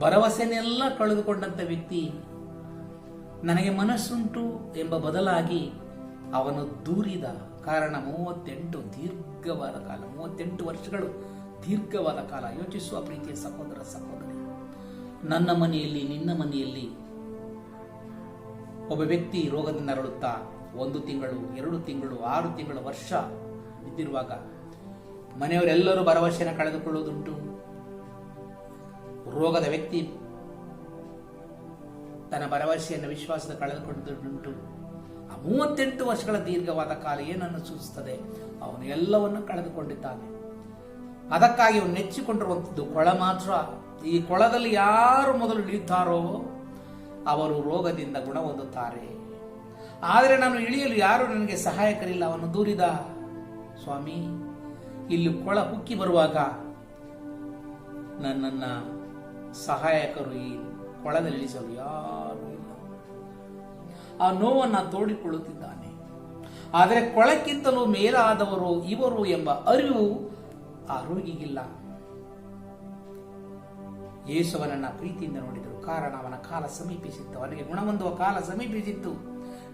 ಭರವಸೆನೆಲ್ಲ ಕಳೆದುಕೊಂಡಂತ ವ್ಯಕ್ತಿ ನನಗೆ ಮನಸ್ಸುಂಟು ಎಂಬ ಬದಲಾಗಿ ಅವನು ದೂರಿದ. ಕಾರಣ 38 ದೀರ್ಘವಾದ ಕಾಲ, 38 ವರ್ಷಗಳು ದೀರ್ಘವಾದ ಕಾಲ. ಯೋಚಿಸುವ ಪ್ರೀತಿಯ ಸಹೋದರ ಸಹೋದರಿ, ನನ್ನ ಮನೆಯಲ್ಲಿ, ನಿನ್ನ ಮನೆಯಲ್ಲಿ ಒಬ್ಬ ವ್ಯಕ್ತಿ ರೋಗದಿಂದ ನರಳುತ್ತಾ 1 ತಿಂಗಳು, 2 ತಿಂಗಳು, 6 ತಿಂಗಳು, ವರ್ಷ ಬಿದ್ದಿರುವಾಗ ಮನೆಯವರೆಲ್ಲರೂ ಭರವಸೆಯನ್ನು ಕಳೆದುಕೊಳ್ಳುವುದುಂಟು. ರೋಗದ ವ್ಯಕ್ತಿ ತನ್ನ ಭರವಸೆಯನ್ನು, ವಿಶ್ವಾಸದ ಕಳೆದುಕೊಳ್ಳುವುದುಂಟು. ಆ 38 ವರ್ಷಗಳ ದೀರ್ಘವಾದ ಕಾಲ ಏನನ್ನು ಸೂಚಿಸುತ್ತದೆ? ಅವನು ಎಲ್ಲವನ್ನು ಕಳೆದುಕೊಂಡಿದ್ದಾನೆ. ಅದಕ್ಕಾಗಿ ಅವನು ನೆಚ್ಚಿಕೊಂಡಿರುವಂಥದ್ದು ಕೊಳ ಮಾತ್ರ. ಈ ಕೊಳದಲ್ಲಿ ಯಾರು ಮೊದಲು ಇಳಿಯುತ್ತಾರೋ ಅವರು ರೋಗದಿಂದ ಗುಣ ಹೊಂದುತ್ತಾರೆ. ಆದರೆ ನಾನು ಇಳಿಯಲು ಯಾರು ನನಗೆ ಸಹಾಯಕರಿಲ್ಲ. ಅವನು ದೂರಿದ, ಸ್ವಾಮಿ, ಇಲ್ಲಿ ಕೊಳ ಹುಕ್ಕಿ ಬರುವಾಗ ನನ್ನನ್ನ ಸಹಾಯಕರು ಈ ಕೊಳದಲ್ಲಿ ಇಳಿಸಲು ಯಾರು ಇಲ್ಲ. ಆ ನೋವನ್ನು ತೋಡಿಕೊಳ್ಳುತ್ತಿದ್ದಾನೆ. ಆದರೆ ಕೊಳಕ್ಕಿಂತಲೂ ಮೇಲಾದವರು ಇವರು ಎಂಬ ಅರಿವು ಆ ರೋಗಿಗಿಲ್ಲ. ಯೇಸುವನನ್ನ ಪ್ರೀತಿಯಿಂದ ನೋಡಿದರು. ಕಾರಣ ಅವನ ಕಾಲ ಸಮೀಪಿಸಿತ್ತು. ಅವನಿಗೆ ಗುಣ ಹೊಂದುವ ಕಾಲ ಸಮೀಪಿಸಿತ್ತು.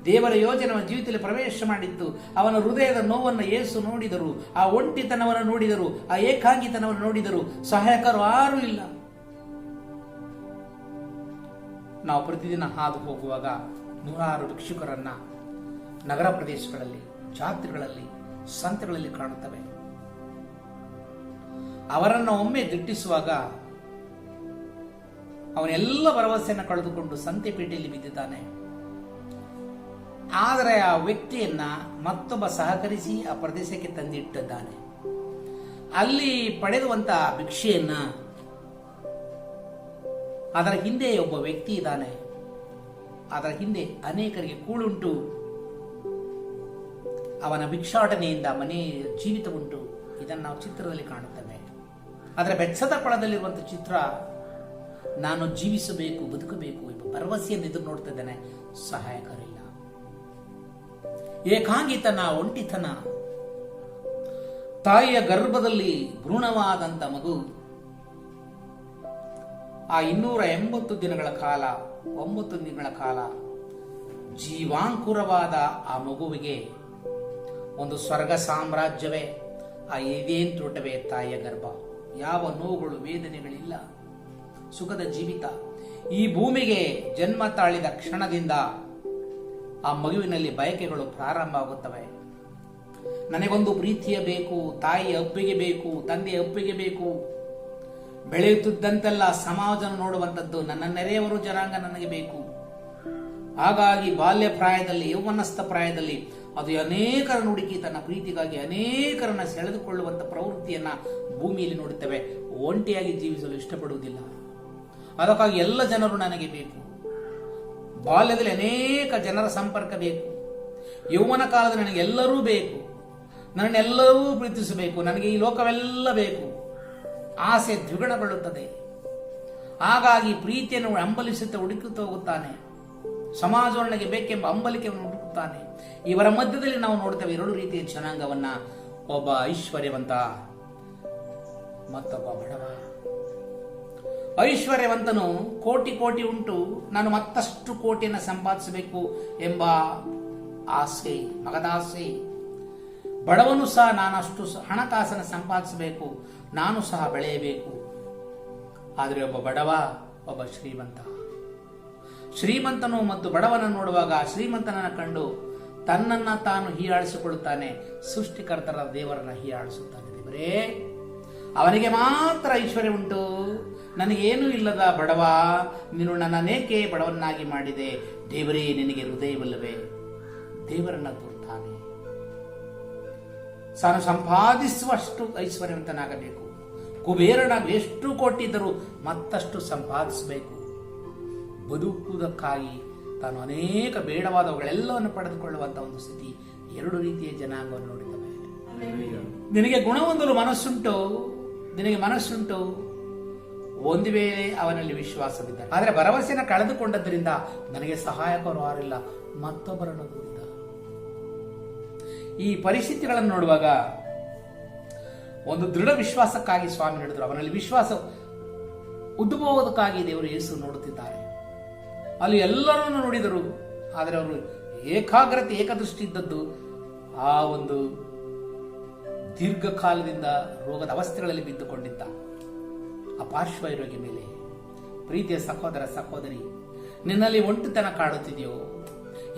ದೇವರ ಯೋಜನೆ ಅವನ ಜೀವಿತದಲ್ಲಿ ಪ್ರವೇಶ ಮಾಡಿತ್ತು. ಅವನ ಹೃದಯದ ನೋವನ್ನು ಯೇಸು ನೋಡಿದರು. ಆ ಒಂಟಿತನವನ್ನು ನೋಡಿದರು. ಆ ಏಕಾಂಗಿತನವನ್ನು ನೋಡಿದರು. ಸಹಾಯಕರು ಯಾರೂ ಇಲ್ಲ. ನಾವು ಪ್ರತಿದಿನ ಹಾದು ಹೋಗುವಾಗ ನೂರಾರು ಭಿಕ್ಷುಕರನ್ನ ನಗರ ಪ್ರದೇಶಗಳಲ್ಲಿ, ಜಾತ್ರೆಗಳಲ್ಲಿ, ಸಂತೆಗಳಲ್ಲಿ ಕಾಣುತ್ತವೆ. ಅವರನ್ನು ಒಮ್ಮೆ ದಿಟ್ಟಿಸುವಾಗ ಅವನೆಲ್ಲ ಭರವಸೆಯನ್ನು ಕಳೆದುಕೊಂಡು ಸಂತೆಪೇಟೆಯಲ್ಲಿ ಬಿದ್ದಿದ್ದಾನೆ. ಆದರೆ ಆ ವ್ಯಕ್ತಿಯನ್ನ ಮತ್ತೊಬ್ಬ ಸಹಕರಿಸಿ ಆ ಪ್ರದೇಶಕ್ಕೆ ತಂದಿಟ್ಟಿದ್ದಾನೆ. ಅಲ್ಲಿ ಪಡೆದುವಂತಹ ಭಿಕ್ಷೆಯನ್ನ ಅದರ ಹಿಂದೆ ಒಬ್ಬ ವ್ಯಕ್ತಿ ಇದ್ದಾನೆ, ಅದರ ಹಿಂದೆ ಅನೇಕರಿಗೆ ಕೂಳುಂಟು, ಅವನ ಭಿಕ್ಷಾಟನೆಯಿಂದ ಮನೆ ಜೀವಿತ ಉಂಟು. ಇದನ್ನು ನಾವು ಚಿತ್ರದಲ್ಲಿ ಕಾಣುತ್ತೇವೆ. ಆದರೆ ಬೆಚ್ಚದ ಕೊಳದಲ್ಲಿರುವಂತಹ ಚಿತ್ರ ನಾನು ಜೀವಿಸಬೇಕು, ಬದುಕಬೇಕು ಎಂಬ ಭರವಸೆಯನ್ನು ಎದುರು ನೋಡ್ತಾ ಇದ್ದೇನೆ. ಸಹಾಯಕರಿಲ್ಲ. ಏಕಾಂಗಿತನ, ಒಂಟಿತನ, ತಾಯಿಯ ಗರ್ಭದಲ್ಲಿ ಭ್ರೂಣವಾದಂತ ಮಗು ಆ 280 ದಿನಗಳ ಕಾಲ, 9 ದಿನಗಳ ಕಾಲ ಜೀವಾಂಕುರವಾದ ಆ ಮಗುವಿಗೆ ಒಂದು ಸ್ವರ್ಗ ಸಾಮ್ರಾಜ್ಯವೇ, ಆ ಏದೇನ್ ತೋಟವೇ ತಾಯಿಯ ಗರ್ಭ. ಯಾವ ನೋವುಗಳು, ವೇದನೆಗಳಿಲ್ಲ, ಸುಖದ ಜೀವಿತ. ಈ ಭೂಮಿಗೆ ಜನ್ಮ ತಾಳಿದ ಕ್ಷಣದಿಂದ ಆ ಮಗುವಿನಲ್ಲಿ ಬಯಕೆಗಳು ಪ್ರಾರಂಭ ಆಗುತ್ತವೆ. ನನಗೊಂದು ಪ್ರೀತಿಯ ಬೇಕು, ತಾಯಿಯ ಒಪ್ಪಿಗೆ ಬೇಕು, ತಂದೆಯ ಒಪ್ಪಿಗೆ ಬೇಕು. ಬೆಳೆಯುತ್ತಿದ್ದಂತೆಲ್ಲ ಸಮಾಜ ನೋಡುವಂಥದ್ದು, ನನ್ನ ನೆರೆಯವರು ಜನಾಂಗ ನನಗೆ ಬೇಕು. ಹಾಗಾಗಿ ಬಾಲ್ಯ ಪ್ರಾಯದಲ್ಲಿ, ಯೌವನಸ್ಥ ಪ್ರಾಯದಲ್ಲಿ ಅದು ಅನೇಕರನ್ನು ಹುಡುಕಿ ತನ್ನ ಪ್ರೀತಿಗಾಗಿ ಅನೇಕರನ್ನ ಸೆಳೆದುಕೊಳ್ಳುವಂಥ ಪ್ರವೃತ್ತಿಯನ್ನ ಭೂಮಿಯಲ್ಲಿ ನೋಡುತ್ತೇವೆ. ಒಂಟಿಯಾಗಿ ಜೀವಿಸಲು ಇಷ್ಟಪಡುವುದಿಲ್ಲ. ಅದಕ್ಕಾಗಿ ಎಲ್ಲ ಜನರು ನನಗೆ ಬೇಕು. ಬಾಲ್ಯದಲ್ಲಿ ಅನೇಕ ಜನರ ಸಂಪರ್ಕ ಬೇಕು. ಯೌವನ ಕಾಲದಲ್ಲಿ ನನಗೆ ಎಲ್ಲರೂ ಬೇಕು, ನನ್ನೆಲ್ಲರೂ ಪ್ರೀತಿಸಬೇಕು, ನನಗೆ ಈ ಲೋಕವೆಲ್ಲ ಬೇಕು. ಆಸೆ ದ್ವಿಗುಣಗೊಳ್ಳುತ್ತದೆ. ಹಾಗಾಗಿ ಪ್ರೀತಿಯನ್ನು ಹಂಬಲಿಸುತ್ತಾ ಹುಡುಕುತ್ತಾ ಹೋಗುತ್ತಾನೆ. ಸಮಾಜವು ನನಗೆ ಬೇಕೆಂಬ ಹಂಬಲಿಕೆಯನ್ನು ಹುಡುಕುತ್ತಾನೆ. ಇವರ ಮಧ್ಯದಲ್ಲಿ ನಾವು ನೋಡ್ತೇವೆ 2 ರೀತಿಯ ಜನಾಂಗವನ್ನ. ಒಬ್ಬ ಐಶ್ವರ್ಯವಂತ, ಮತ್ತೊಬ್ಬ ಬಡವ. ಐಶ್ವರ್ಯವಂತನು ಕೋಟಿ ಕೋಟಿ ಉಂಟು, ನಾನು ಮತ್ತಷ್ಟು ಕೋಟಿಯನ್ನು ಸಂಪಾದಿಸಬೇಕು ಎಂಬ ಆಸೆ, ಮಗದಾಸೆ. ಬಡವನು ಸಹ ನಾನಷ್ಟು ಹಣಕಾಸನ್ನು ಸಂಪಾದಿಸಬೇಕು, ನಾನು ಸಹ ಬೆಳೆಯಬೇಕು. ಆದರೆ ಒಬ್ಬ ಬಡವ, ಒಬ್ಬ ಶ್ರೀಮಂತ. ಶ್ರೀಮಂತನು ಮತ್ತು ಬಡವನನ್ನು ನೋಡುವಾಗ ಶ್ರೀಮಂತನನ್ನು ಕಂಡು ತನ್ನನ್ನ ತಾನು ಹೀಯಾಳಿಸಿಕೊಳ್ಳುತ್ತಾನೆ, ಸೃಷ್ಟಿಕರ್ತರ ದೇವರನ್ನ ಹೀಯಾಳಿಸುತ್ತಾನೆ. ದೇವರೇ, ಅವನಿಗೆ ಮಾತ್ರ ಐಶ್ವರ್ಯ ಉಂಟು, ನನಗೇನೂ ಇಲ್ಲದ ಬಡವ, ನೀನು ನನ್ನನ್ನೇಕೆ ಬಡವನ್ನಾಗಿ ಮಾಡಿದೆ? ದೇವರೇ, ನಿನಗೆ ಹೃದಯವಿಲ್ಲವೇ? ದೇವರನ್ನ ತೋರುತ್ತಾನೆ. ತಾನು ಸಂಪಾದಿಸುವಷ್ಟು ಐಶ್ವರ್ಯವಂತನಾಗಬೇಕು. ಕುಬೇರನ ಎಷ್ಟು ಕೊಟ್ಟಿದ್ದರೂ ಮತ್ತಷ್ಟು ಸಂಪಾದಿಸಬೇಕು. ಬದುಕುವುದಕ್ಕಾಗಿ ತಾನು ಅನೇಕ ಬೇಡವಾದವುಗಳೆಲ್ಲವನ್ನು ಪಡೆದುಕೊಳ್ಳುವಂತಹ ಒಂದು ಸ್ಥಿತಿ. 2 ರೀತಿಯ ಜನಾಂಗವನ್ನು ನೋಡಿದ್ದೇವೆ. ನಿನಗೆ ಗುಣ ಹೊಂದಲು ಮನಸ್ಸುಂಟು, ನಿನಗೆ ಮನಸ್ಸುಂಟು, ಒಂದು ವೇಳೆ ಅವನಲ್ಲಿ ವಿಶ್ವಾಸವಿದ್ದ. ಆದರೆ ಭರವಸೆಯನ್ನು ಕಳೆದುಕೊಂಡದ್ರಿಂದ ನನಗೆ ಸಹಾಯಕರು ಯಾರಿಲ್ಲ, ಮತ್ತೊಬ್ಬರನ್ನು ದೂರಿದ. ಈ ಪರಿಸ್ಥಿತಿಗಳನ್ನು ನೋಡುವಾಗ ಒಂದು ದೃಢ ವಿಶ್ವಾಸಕ್ಕಾಗಿ ಸ್ವಾಮಿ ನಡೆದರು. ಅವನಲ್ಲಿ ವಿಶ್ವಾಸ ಉದ್ಭವೋದಕ್ಕಾಗಿ ದೇವರು ಯೇಸು ನೋಡುತ್ತಿದ್ದಾರೆ. ಅಲ್ಲಿ ಎಲ್ಲರನ್ನು ನೋಡಿದರು, ಆದರೆ ಅವರು ಏಕಾಗ್ರತೆ, ಏಕದೃಷ್ಟಿ ಇದ್ದದ್ದು ಆ ಒಂದು ದೀರ್ಘಕಾಲದಿಂದ ರೋಗದ ಅವಸ್ಥೆಗಳಲ್ಲಿ ಬಿದ್ದುಕೊಂಡಿದ್ದ ಆ ಪಾರ್ಶ್ವರೋಗಿ ಮೇಲೆ. ಪ್ರೀತಿಯ ಸಹೋದರ ಸಹೋದರಿ, ನಿನ್ನಲ್ಲಿ ಒಂಟಿತನ ಕಾಡುತ್ತಿದೆಯೋ,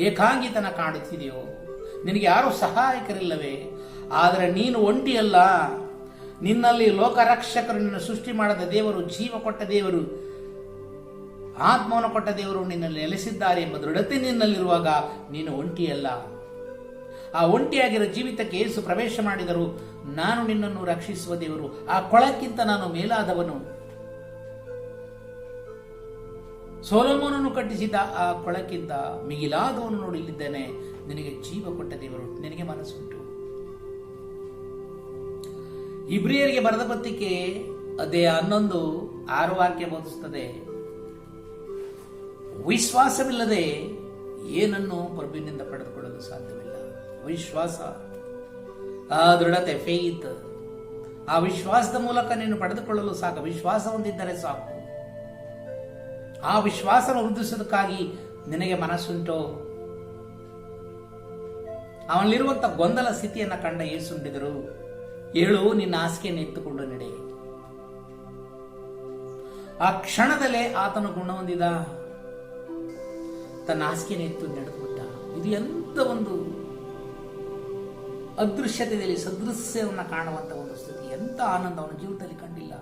ಏಕಾಂಗಿತನ ಕಾಡುತ್ತಿದೆಯೋ, ನಿನಗೆ ಯಾರು ಸಹಾಯಕರಿಲ್ಲವೇ? ಆದರೆ ನೀನು ಒಂಟಿಯಲ್ಲ. ನಿನ್ನಲ್ಲಿ ಲೋಕರಕ್ಷಕರು, ನಿನ್ನ ಸೃಷ್ಟಿ ಮಾಡದ ದೇವರು, ಜೀವ ಕೊಟ್ಟ ದೇವರು, ಆತ್ಮವನ್ನು ಕೊಟ್ಟ ದೇವರು ನಿನ್ನಲ್ಲಿ ನೆಲೆಸಿದ್ದಾರೆ ಎಂಬ ದೃಢತೆ ನಿನ್ನಲ್ಲಿರುವಾಗ ನೀನು ಒಂಟಿಯಲ್ಲ. ಆ ಒಂಟಿಯಾಗಿರೋ ಜೀವಿತಕ್ಕೆ ಯೇಸು ಪ್ರವೇಶ ಮಾಡಿದರು. ನಾನು ನಿನ್ನನ್ನು ರಕ್ಷಿಸುವ ದೇವರು, ಆ ಕೊಳಕ್ಕಿಂತ ನಾನು ಮೇಲಾದವನು. ಸೊಲೊಮೋನನು ಕಟ್ಟಿಸಿದ ಆ ಕೊಳಕ್ಕಿಂತ ಮಿಗಿಲಾದವನು ನೋಡಿ ಇಲ್ಲಿದ್ದೇನೆ. ನಿನಗೆ ಜೀವ ಕೊಟ್ಟ ದೇವರು, ನಿನಗೆ ಮನಸ್ಸುಂಟು. ಇಬ್ರಿಯರಿಗೆ ಬರೆದ ಪತ್ರಿಕೆ ಅದೇ 11:6 ವಾಕ್ಯ ಬೋಧಿಸುತ್ತದೆ. ವಿಶ್ವಾಸವಿಲ್ಲದೆ ಏನನ್ನು ಪ್ರಭುವಿನಿಂದ ಪಡೆದುಕೊಳ್ಳಲು ಸಾಧ್ಯವಿಲ್ಲ. ವಿಶ್ವಾಸ, ಆ ದೃಢತೆ, ಫೇತ್, ಆ ವಿಶ್ವಾಸದ ಮೂಲಕ ನೀನು ಪಡೆದುಕೊಳ್ಳಲು ಸಾಕು. ವಿಶ್ವಾಸ ಹೊಂದಿದ್ದರೆ ಸಾಕು. ಆ ವಿಶ್ವಾಸ ವೃದ್ಧಿಸೋದಕ್ಕಾಗಿ ನಿನಗೆ ಮನಸ್ಸುಂಟೋ? ಅವನಲ್ಲಿರುವಂತಹ ಗೊಂದಲ ಸ್ಥಿತಿಯನ್ನ ಕಂಡ ಯೇಸು ನುಡಿದರು, ಏಳು, ನಿನ್ನ ಹಾಸಿಗೆಯನ್ನು ಎತ್ತುಕೊಂಡು ನಡೆ. ಆ ಕ್ಷಣದಲ್ಲೇ ಆತನು ಗುಣ ಹೊಂದಿದ, ತನ್ನ ಹಾಸಿಗೆಯನ್ನು ಎತ್ತು ನಡೆದುಬಿಟ್ಟ. ಇದು ಎಂತ ಒಂದು ಅದೃಶ್ಯತೆಯಲ್ಲಿ ಸದೃಶ್ಯವನ್ನು ಕಾಣುವಂತ ಒಂದು ಸ್ಥಿತಿ. ಎಂತ ಆನಂದ ಅವನ ಜೀವಿತದಲ್ಲಿ ಕಂಡಿಲ್ಲ.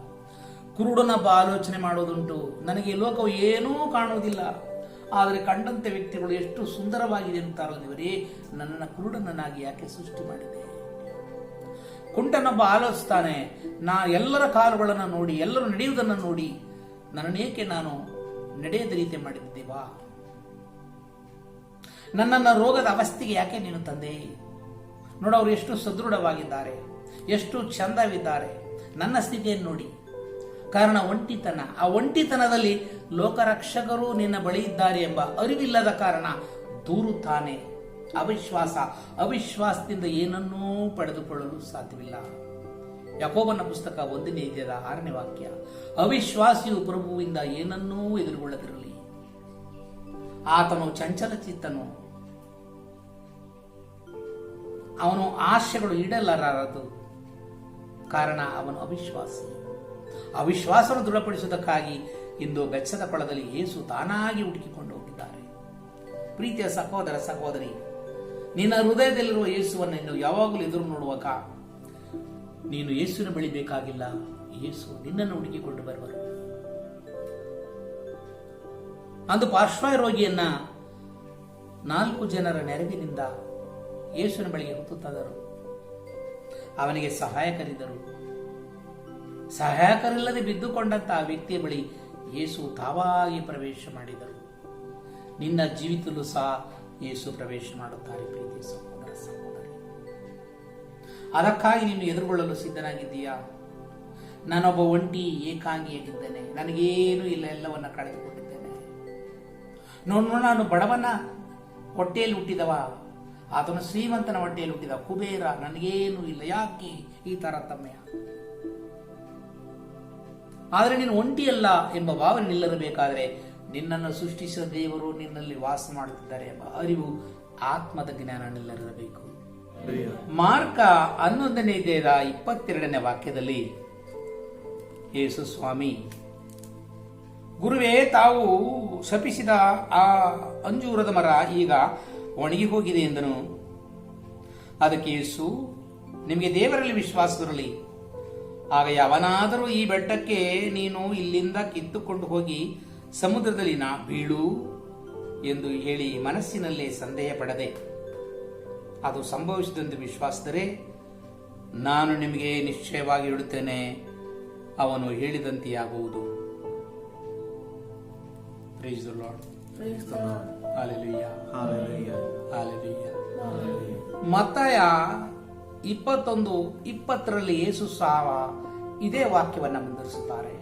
ಕುರುಡನೊಬ್ಬ ಆಲೋಚನೆ ಮಾಡೋದುಂಟು, ನನಗೆ ಈ ಲೋಕವು ಏನೂ ಕಾಣುವುದಿಲ್ಲ, ಆದರೆ ಕಂಡಂತೆ ವ್ಯಕ್ತಿಗಳು ಎಷ್ಟು ಸುಂದರವಾಗಿದೆ ಅಂತಾರಲ್ಲ ದೇವರೇ, ನನ್ನನ್ನು ಕುರುಡನನ್ನಾಗಿ ಯಾಕೆ ಸೃಷ್ಟಿ ಮಾಡಿದೆ? ಕುಂಟನೊಬ್ಬ ಆಲೋಚಿಸ್ತಾನೆ, ನಾ ಎಲ್ಲರ ಕಾಲುಗಳನ್ನು ನೋಡಿ, ಎಲ್ಲರೂ ನಡೆಯುವುದನ್ನು ನೋಡಿ, ನನ್ನನ್ನೇಕೆ ನಾನು ನಡೆಯದ ರೀತಿ ಮಾಡಿದ ದೇವ, ನನ್ನನ್ನು ರೋಗದ ಅವಸ್ಥೆಗೆ ಯಾಕೆ ನೀನು ತಂದೆ? ನೋಡು, ಅವರು ಎಷ್ಟು ಸದೃಢವಾಗಿದ್ದಾರೆ, ಎಷ್ಟು ಚಂದವಿದ್ದಾರೆ. ನನ್ನ ಸ್ಥಿತಿಯನ್ನು ನೋಡಿ. ಕಾರಣ ಒಂಟಿತನ. ಆ ಒಂಟಿತನದಲ್ಲಿ ಲೋಕರಕ್ಷಕರು ನಿನ್ನ ಬಳಿ ಇದ್ದಾರೆ ಎಂಬ ಅರಿವಿಲ್ಲದ ಕಾರಣ ದೂರುತ್ತಾನೆ. ಅವಿಶ್ವಾಸದಿಂದ ಏನನ್ನೂ ಪಡೆದುಕೊಳ್ಳಲು ಸಾಧ್ಯವಿಲ್ಲ. ಯಾಕೋಬನ ಪುಸ್ತಕ 1ನೇ ಅಧ್ಯಾಯದ 6ನೇ ವಾಕ್ಯ. ಅವಿಶ್ವಾಸಿಯು ಪ್ರಭುವಿಂದ ಏನನ್ನೂ ಎದುರುಗೊಳ್ಳದಿರಲಿ. ಆತನು ಚಂಚಲ ಚಿತ್ತನು, ಅವನು ಆಶೆಗಳು ಇಡಲಾರದು, ಕಾರಣ ಅವನು ಅವಿಶ್ವಾಸಿ. ಅವಿಶ್ವಾಸವನ್ನು ದೃಢಪಡಿಸುವುದಕ್ಕಾಗಿ ಇಂದು ಬೆಚ್ಚದ ಕೊಳದಲ್ಲಿ ಯೇಸು ತಾನಾಗಿ ಹುಡುಕಿಕೊಂಡು ಹೋಗಿದ್ದಾರೆ. ಪ್ರೀತಿಯ ಸಹೋದರ ಸಹೋದರಿ, ನಿನ್ನ ಹೃದಯದಲ್ಲಿರುವ ಯೇಸುವನ್ನು ಇನ್ನು ಯಾವಾಗಲೂ ಎದುರು ನೋಡುವಾಗ ನೀನು ಯೇಸುವಿನ ಬಳಿ ಬೇಕಾಗಿಲ್ಲ, ಯೇಸು ನಿನ್ನನ್ನು ಹುಡುಕಿಕೊಂಡು ಬರುವರು. ಅಂದು ಪಾರ್ಶ್ವ ರೋಗಿಯನ್ನ 4 ಜನರ ನೆರವಿನಿಂದ ಯೇಸುವಿನ ಬಳಿಗೆ ಹೊತ್ತುತ್ತಾದರು. ಅವನಿಗೆ ಸಹಾಯಕರಿದ್ದರು. ಸಹಾಯಕರಿಲ್ಲದೆ ಬಿದ್ದುಕೊಂಡಂತ ಆ ವ್ಯಕ್ತಿಯ ಬಳಿ ಯೇಸು ತಾವಾಗಿ ಪ್ರವೇಶ ಮಾಡಿದರು. ನಿನ್ನ ಜೀವಿತದಲ್ಲೂ ಸಹ ಯೇಸು ಪ್ರವೇಶ ಮಾಡುತ್ತಾರೆ. ಪ್ರೀತಿ ಸಹೋದರ ಸಹೋದರಿ, ಅದಕ್ಕಾಗಿ ನೀನು ಎದುರುಗೊಳ್ಳಲು ಸಿದ್ಧನಾಗಿದ್ದೀಯಾ? ನಾನೊಬ್ಬ ಒಂಟಿ ಏಕಾಂಗಿಯಾಗಿದ್ದೇನೆ, ನನಗೇನು ಇಲ್ಲ, ಎಲ್ಲವನ್ನ ಕಳೆದುಕೊಂಡಿದ್ದೇನೆ. ನಾನು ಬಡವನ ಹೊಟ್ಟೆಯಲ್ಲಿ ಹುಟ್ಟಿದವ, ಆತನು ಶ್ರೀಮಂತನ ಹೊಟ್ಟೆಯಲ್ಲಿ ಹುಟ್ಟಿದ ಕುಬೇರ, ನನಗೇನು ಇಲ್ಲ, ಯಾಕೆ ಈ ತಾರತಮ್ಯ? ಆದರೆ ನೀನು ಒಂಟಿಯಲ್ಲ ಎಂಬ ಭಾವನೆ ನಿಲ್ಲರಬೇಕಾದರೆ ನಿನ್ನನ್ನು ಸೃಷ್ಟಿಸಿದ ದೇವರು ನಿನ್ನಲ್ಲಿ ವಾಸ ಮಾಡುತ್ತಿದ್ದಾರೆ ಎಂಬ ಅರಿವು, ಆತ್ಮದ ಜ್ಞಾನ ನಿಲ್ಲರಬೇಕು. ಮಾರ್ಕ 11ನೇ ಅಧ್ಯಾಯದ 22ನೇ ವಾಕ್ಯದಲ್ಲಿ ಯೇಸು ಸ್ವಾಮಿ, ಗುರುವೇ, ತಾವು ಶಪಿಸಿದ ಆ ಅಂಜೂರದ ಮರ ಈಗ ಒಣಗಿ ಹೋಗಿದೆ ಎಂದನು. ಅದಕ್ಕೆ ಯೇಸು, ನಿಮಗೆ ದೇವರಲ್ಲಿ ವಿಶ್ವಾಸವಿರಲಿ. ಆಗ ಯಾವನಾದರೂ ಈ ಬೆಟ್ಟಕ್ಕೆ ನೀನು ಇಲ್ಲಿಂದ ಕಿತ್ತುಕೊಂಡು ಹೋಗಿ ಸಮುದ್ರದಲ್ಲಿ ಬೀಳು ಎಂದು ಹೇಳಿ ಮನಸ್ಸಿನಲ್ಲೇ ಸಂದೇಹ ಪಡದೆ ಅದು ಸಂಭವಿಸಿದಂತೆ ವಿಶ್ವಾಸಿದರೆ, ನಾನು ನಿಮಗೆ ನಿಶ್ಚಯವಾಗಿ ಹೇಳುತ್ತೇನೆ, ಅವನು ಹೇಳಿದಂತೆಯಾಗುವುದು. Praise the Lord. Hallelujah. Hallelujah. ಮತ್ತಾಯ 21:20 ಯೇಸು ಸಹ ಇದೇ ವಾಕ್ಯವನ್ನ ಮುಂದುವರಿಸುತ್ತಾರೆ.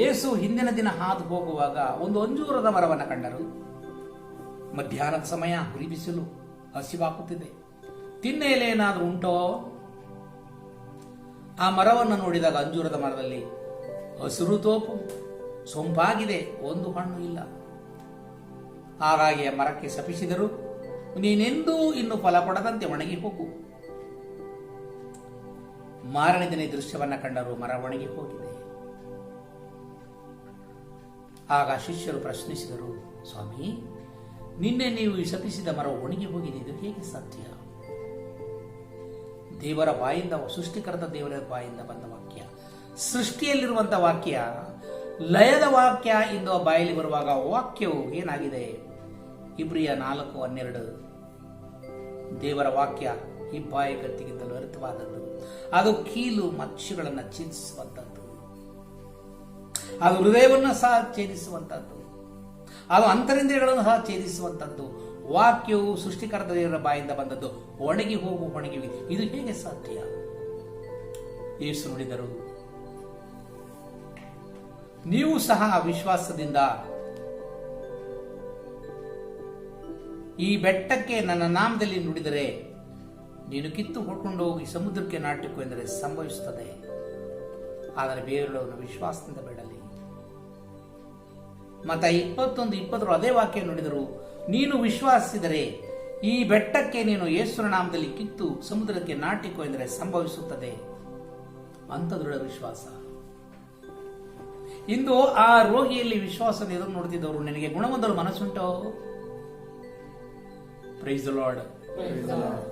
ಯೇಸು ಹಿಂದಿನ ದಿನ ಹಾದು ಹೋಗುವಾಗ ಒಂದು ಅಂಜೂರದ ಮರವನ್ನು ಕಂಡರು. ಮಧ್ಯಾಹ್ನದ ಸಮಯ, ಹುರಿ ಬಿಸಿಲು, ಹಸಿವಾಗುತ್ತಿದೆ. ತಿನ್ನೆ ಎಲೆ ಏನಾದರೂ ಉಂಟೋ? ಆ ಮರವನ್ನು ನೋಡಿದಾಗ ಅಂಜೂರದ ಮರದಲ್ಲಿ ಹಸಿರು ತೋಪು, ಸೊಂಪಾಗಿದೆ, ಒಂದು ಹಣ್ಣು ಇಲ್ಲ. ಹಾಗಾಗಿ ಆ ಮರಕ್ಕೆ ಶಪಿಸಿದರು, ನೀನೆಂದೂ ಇನ್ನು ಫಲ ಕೊಡದಂತೆ ಒಣಗಿ ಹೋಗು. ಮಾರನೇ ದಿನ ದೃಶ್ಯವನ್ನ ಕಂಡರು, ಮರ ಒಣಗಿ ಹೋಗಿದೆ. ಆಗ ಶಿಷ್ಯರು ಪ್ರಶ್ನಿಸಿದರು, ಸ್ವಾಮಿ, ನಿನ್ನೆ ನೀವು ಶಪಿಸಿದ ಮರ ಒಣಗಿ ಹೋಗಿದೆ, ಇದು ಹೇಗೆ ಸಾಧ್ಯ? ದೇವರ ಬಾಯಿಂದ, ಸೃಷ್ಟಿಕರದ ದೇವರ ಬಾಯಿಂದ ಬಂದ ವಾಕ್ಯ, ಸೃಷ್ಟಿಯಲ್ಲಿರುವಂತಹ ವಾಕ್ಯ, ಲಯದ ವಾಕ್ಯ ಎಂದು ಬಾಯಲ್ಲಿ ಬರುವಾಗ ವಾಕ್ಯವು ಏನಾಗಿದೆ? ಇಬ್ರಿಯ 4:12 ದೇವರ ವಾಕ್ಯ ಹಿಬ್ಬಾಯಿ ಕತ್ತಿಗಿಂತಲೂ ಅರ್ಥವಾದದ್ದು. ಅದು ಕೀಲು ಮಚ್ಚುಗಳನ್ನು ಛೇದಿಸುವಂಥದ್ದು, ಅದು ಹೃದಯವನ್ನು ಸಹ ಛೇದಿಸುವಂಥದ್ದು, ಅದು ಅಂತರಿಂದ್ರಿಯಗಳನ್ನು ಸಹ ಛೇದಿಸುವಂಥದ್ದು. ವಾಕ್ಯವು ಸೃಷ್ಟಿಕರ್ತ ದೇವರ ಬಾಯಿಂದ ಬಂದದ್ದು. ಒಣಗಿ ಹೋಗು, ಒಣಗಿವಿ, ಇದು ಹೇಗೆ ಸಾಧ್ಯ? ಯೇಸು ನುಡಿದರು, ನೀವು ಸಹ ವಿಶ್ವಾಸದಿಂದ ಈ ಬೆಟ್ಟಕ್ಕೆ ನನ್ನ ನಾಮದಲ್ಲಿ ನುಡಿದರೆ, ನೀನು ಕಿತ್ತು ಹೊಡ್ಕೊಂಡು ಹೋಗಿ ಸಮುದ್ರಕ್ಕೆ ನಾಟಕು ಎಂದರೆ ಸಂಭವಿಸುತ್ತದೆ. ಆದರೆ ಬೇರೆಯವರನ್ನು ವಿಶ್ವಾಸದಿಂದ ಬಿಡಲಿ. ಮತ್ತೆ 21:20 ಅದೇ ವಾಕ್ಯ ನುಡಿದರು, ನೀನು ವಿಶ್ವಾಸಿಸಿದರೆ ಈ ಬೆಟ್ಟಕ್ಕೆ ನೀನು ಯೇಸುವಿನ ನಾಮದಲ್ಲಿ ಕಿತ್ತು ಸಮುದ್ರಕ್ಕೆ ನಾಟಿಕೋ ಎಂದರೆ ಸಂಭವಿಸುತ್ತದೆ. ಅಂತ ದೃಢ ವಿಶ್ವಾಸ. ಇಂದು ಆ ರೋಗಿಯಲ್ಲಿ ವಿಶ್ವಾಸದ ಎದುರು ನೋಡುತ್ತಿದ್ದವರು, ನಿನಗೆ ಗುಣಹೊಂದಲು ಮನಸ್ಸುಂಟೋ? Praise the Lord.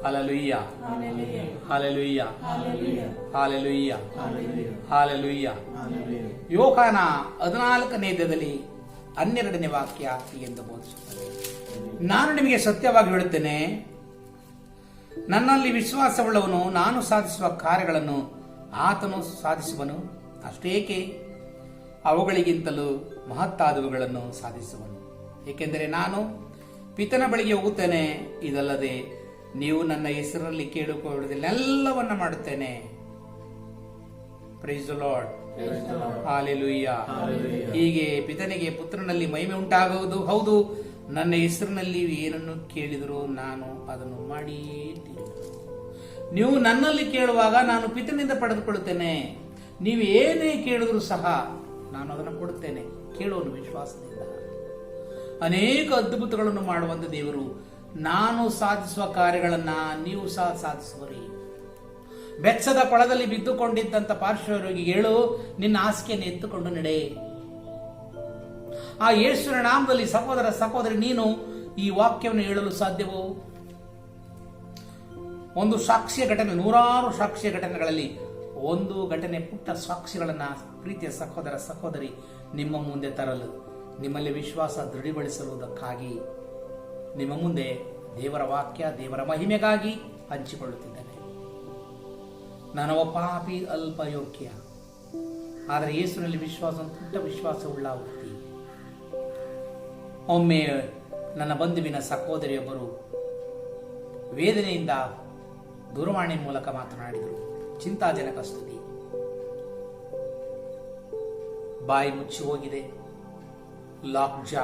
Hallelujah. Hallelujah. Hallelujah. Hallelujah. ಯೋಹಾನ 14ನೇ ಅಧ್ಯಾಯದಲ್ಲಿ 12ನೇ ವಾಕ್ಯ ಎಂದು ಬೋಧಿಸುತ್ತದೆ, ನಾನು ನಿಮಗೆ ಸತ್ಯವಾಗಿ ಹೇಳುತ್ತೇನೆ, ನನ್ನಲ್ಲಿ ವಿಶ್ವಾಸವುಳ್ಳವನು ನಾನು ಸಾಧಿಸುವ ಕಾರ್ಯಗಳನ್ನು ಆತನು ಸಾಧಿಸುವನು. ಅಷ್ಟೇಕೆ, ಅವುಗಳಿಗಿಂತಲೂ ಮಹತ್ತಾದವುಗಳನ್ನು ಸಾಧಿಸುವನು. ಏಕೆಂದರೆ ನಾನು ಪಿತನ ಬಳಿಗೆ ಹೋಗುತ್ತೇನೆ, ಇದಲ್ಲದೆ ನೀವು ನನ್ನ ಹೆಸರಲ್ಲಿ ಕೇಳಿಕೊಳ್ಳುವುದೆಲ್ಲವನ್ನ ಮಾಡುತ್ತೇನೆ. Praise the lord. ಹಲ್ಲೆಲೂಯಾ. ಹೀಗೆ ಪಿತನಿಗೆ ಪುತ್ರನಲ್ಲಿ ಮಹಿಮೆ ಉಂಟಾಗುವುದು. ಹೌದು, ನನ್ನ ಹೆಸರಿನಲ್ಲಿ ಏನನ್ನು ಕೇಳಿದರೂ ನಾನು ಅದನ್ನು ಮಾಡಿ ನೀವು ನನ್ನಲ್ಲಿ ಕೇಳುವಾಗ ನಾನು ಪಿತನಿಂದ ಪಡೆದುಕೊಳ್ಳುತ್ತೇನೆ. ನೀವು ಏನೇ ಕೇಳಿದರೂ ಸಹ ನಾನು ಅದನ್ನು ಕೊಡುತ್ತೇನೆ. ಕೇಳುವನು ವಿಶ್ವಾಸದಿಂದ. ಅನೇಕ ಅದ್ಭುತಗಳನ್ನು ಮಾಡುವಂತ ದೇವರು. ನಾನು ಸಾಧಿಸುವ ಕಾರ್ಯಗಳನ್ನ ನೀವು ಸಹ ಸಾಧಿಸುವರಿ. ಬೆಚ್ಚದ ಕೊಳದಲ್ಲಿ ಬಿದ್ದುಕೊಂಡಿದ್ದಂತ ಪಾರ್ಶ್ವರೋಗಿಗೆ ಹೇಳು, ನಿನ್ನ ಹಾಸಿಗೆಯನ್ನು ಎತ್ತುಕೊಂಡು ನಡೆ. ಆ ಯೇಸುವಿನ ನಾಮದಲ್ಲಿ ಸಹೋದರ ಸಹೋದರಿ, ನೀನು ಈ ವಾಕ್ಯವನ್ನು ಹೇಳಲು ಸಾಧ್ಯವೋ? ಒಂದು ಸಾಕ್ಷ್ಯ ಘಟನೆ, ನೂರಾರು ಸಾಕ್ಷ್ಯ ಘಟನೆಗಳಲ್ಲಿ ಒಂದು ಘಟನೆ, ಪುಟ್ಟ ಸಾಕ್ಷಿಗಳನ್ನ ಪ್ರೀತಿಯ ಸಹೋದರ ಸಹೋದರಿ ನಿಮ್ಮ ಮುಂದೆ ತರಲು, ನಿಮ್ಮಲ್ಲಿ ವಿಶ್ವಾಸ ದೃಢಗೊಳಿಸುವುದಕ್ಕಾಗಿ ನಿಮ್ಮ ಮುಂದೆ ದೇವರ ವಾಕ್ಯ, ದೇವರ ಮಹಿಮೆಗಾಗಿ ಹಂಚಿಕೊಳ್ಳುತ್ತಿದ್ದೇನೆ. ನಾನೊಬ್ಬ ಪಾಪಿ, ಅಲ್ಪಯೋಗ್ಯ, ಆದರೆ ಯೇಸುವಿನಲ್ಲಿ ವಿಶ್ವಾಸ, ಪುಟ್ಟ ವಿಶ್ವಾಸವುಳ್ಳ ವ್ಯಕ್ತಿ. ಒಮ್ಮೆ ನನ್ನ ಬಂಧುವಿನ ಸಹೋದರಿಯೊಬ್ಬರು ವೇದನೆಯಿಂದ ದೂರವಾಣಿ ಮೂಲಕ ಮಾತನಾಡಿದರು. ಚಿಂತಾಜನಕ ಸ್ಥಿತಿ. ಬಾಯಿ ಮುಚ್ಚಿ ಹೋಗಿದೆ, ಲಾಕ್ ಜಾ,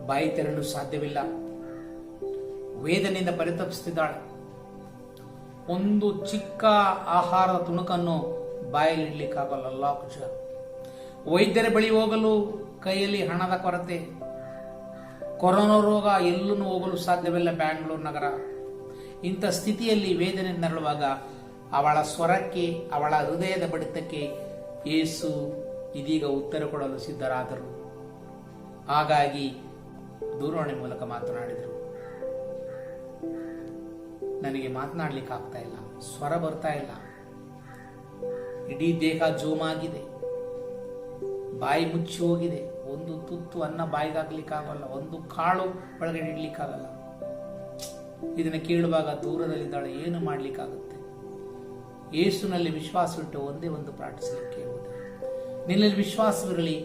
ಬಾಯಿ ತೆರಳಲು ಸಾಧ್ಯವಿಲ್ಲ. ವೇದನೆಯಿಂದ ಪರಿತಪಿಸುತ್ತಿದ್ದಾಳೆ. ಒಂದು ಚಿಕ್ಕ ಆಹಾರದ ತುಣುಕನ್ನು ಬಾಯಲ್ಲಿ ಇಡ್ಲಿಕ್ಕಾಗಲ್ಲ, ಲಾಕ್ ಜಾ. ವೈದ್ಯರ ಬಳಿ ಹೋಗಲು ಕೈಯಲ್ಲಿ ಹಣದ ಕೊರತೆ. ಕೊರೋನಾ ರೋಗ, ಎಲ್ಲೂ ಹೋಗಲು ಸಾಧ್ಯವಿಲ್ಲ, ಬ್ಯಾಂಗ್ಳೂರು ನಗರ. ಇಂಥ ಸ್ಥಿತಿಯಲ್ಲಿ ವೇದನೆ ನರಳುವಾಗ ಅವಳ ಸ್ವರಕ್ಕೆ, ಅವಳ ಹೃದಯದ ಬಡಿತಕ್ಕೆ ಯೇಸು ಇದೀಗ ಉತ್ತರ ಕೊಡಲು ಸಿದ್ಧರಾದರು. ಹಾಗಾಗಿ ದೂರವಾಣಿ ಮೂಲಕ ಮಾತನಾಡಿದರು. ನನಗೆ ಮಾತನಾಡ್ಲಿಕ್ಕೆ ಆಗ್ತಾ ಇಲ್ಲ, ಸ್ವರ ಬರ್ತಾ ಇಲ್ಲ, ಇಡೀ ದೇಹ ಜೋಮಾಗಿದೆ, ಬಾಯಿ ಮುಚ್ಚಿ ಹೋಗಿದೆ, ಒಂದು ತುತ್ತು ಅನ್ನ ಬಾಯಿಗಾಗ್ಲಿಕ್ಕಾಗಲ್ಲ, ಒಂದು ಕಾಳು ಒಳಗಡೆ ಇಡ್ಲಿಕ್ಕಾಗಲ್ಲ. ಇದನ್ನು ಕೇಳುವಾಗ ದೂರದಲ್ಲಿದ್ದಾಳೆ, ಏನು ಮಾಡ್ಲಿಕ್ಕಾಗುತ್ತೆ? ಯೇಸುನಲ್ಲಿ ವಿಶ್ವಾಸವಿಟ್ಟು ಒಂದೇ ಒಂದು ಪ್ರಾರ್ಥಿಸಲಿಕ್ಕೆ ಹೋದ. ನಿನ್ನಲ್ಲಿ ವಿಶ್ವಾಸವಿರಲಿ,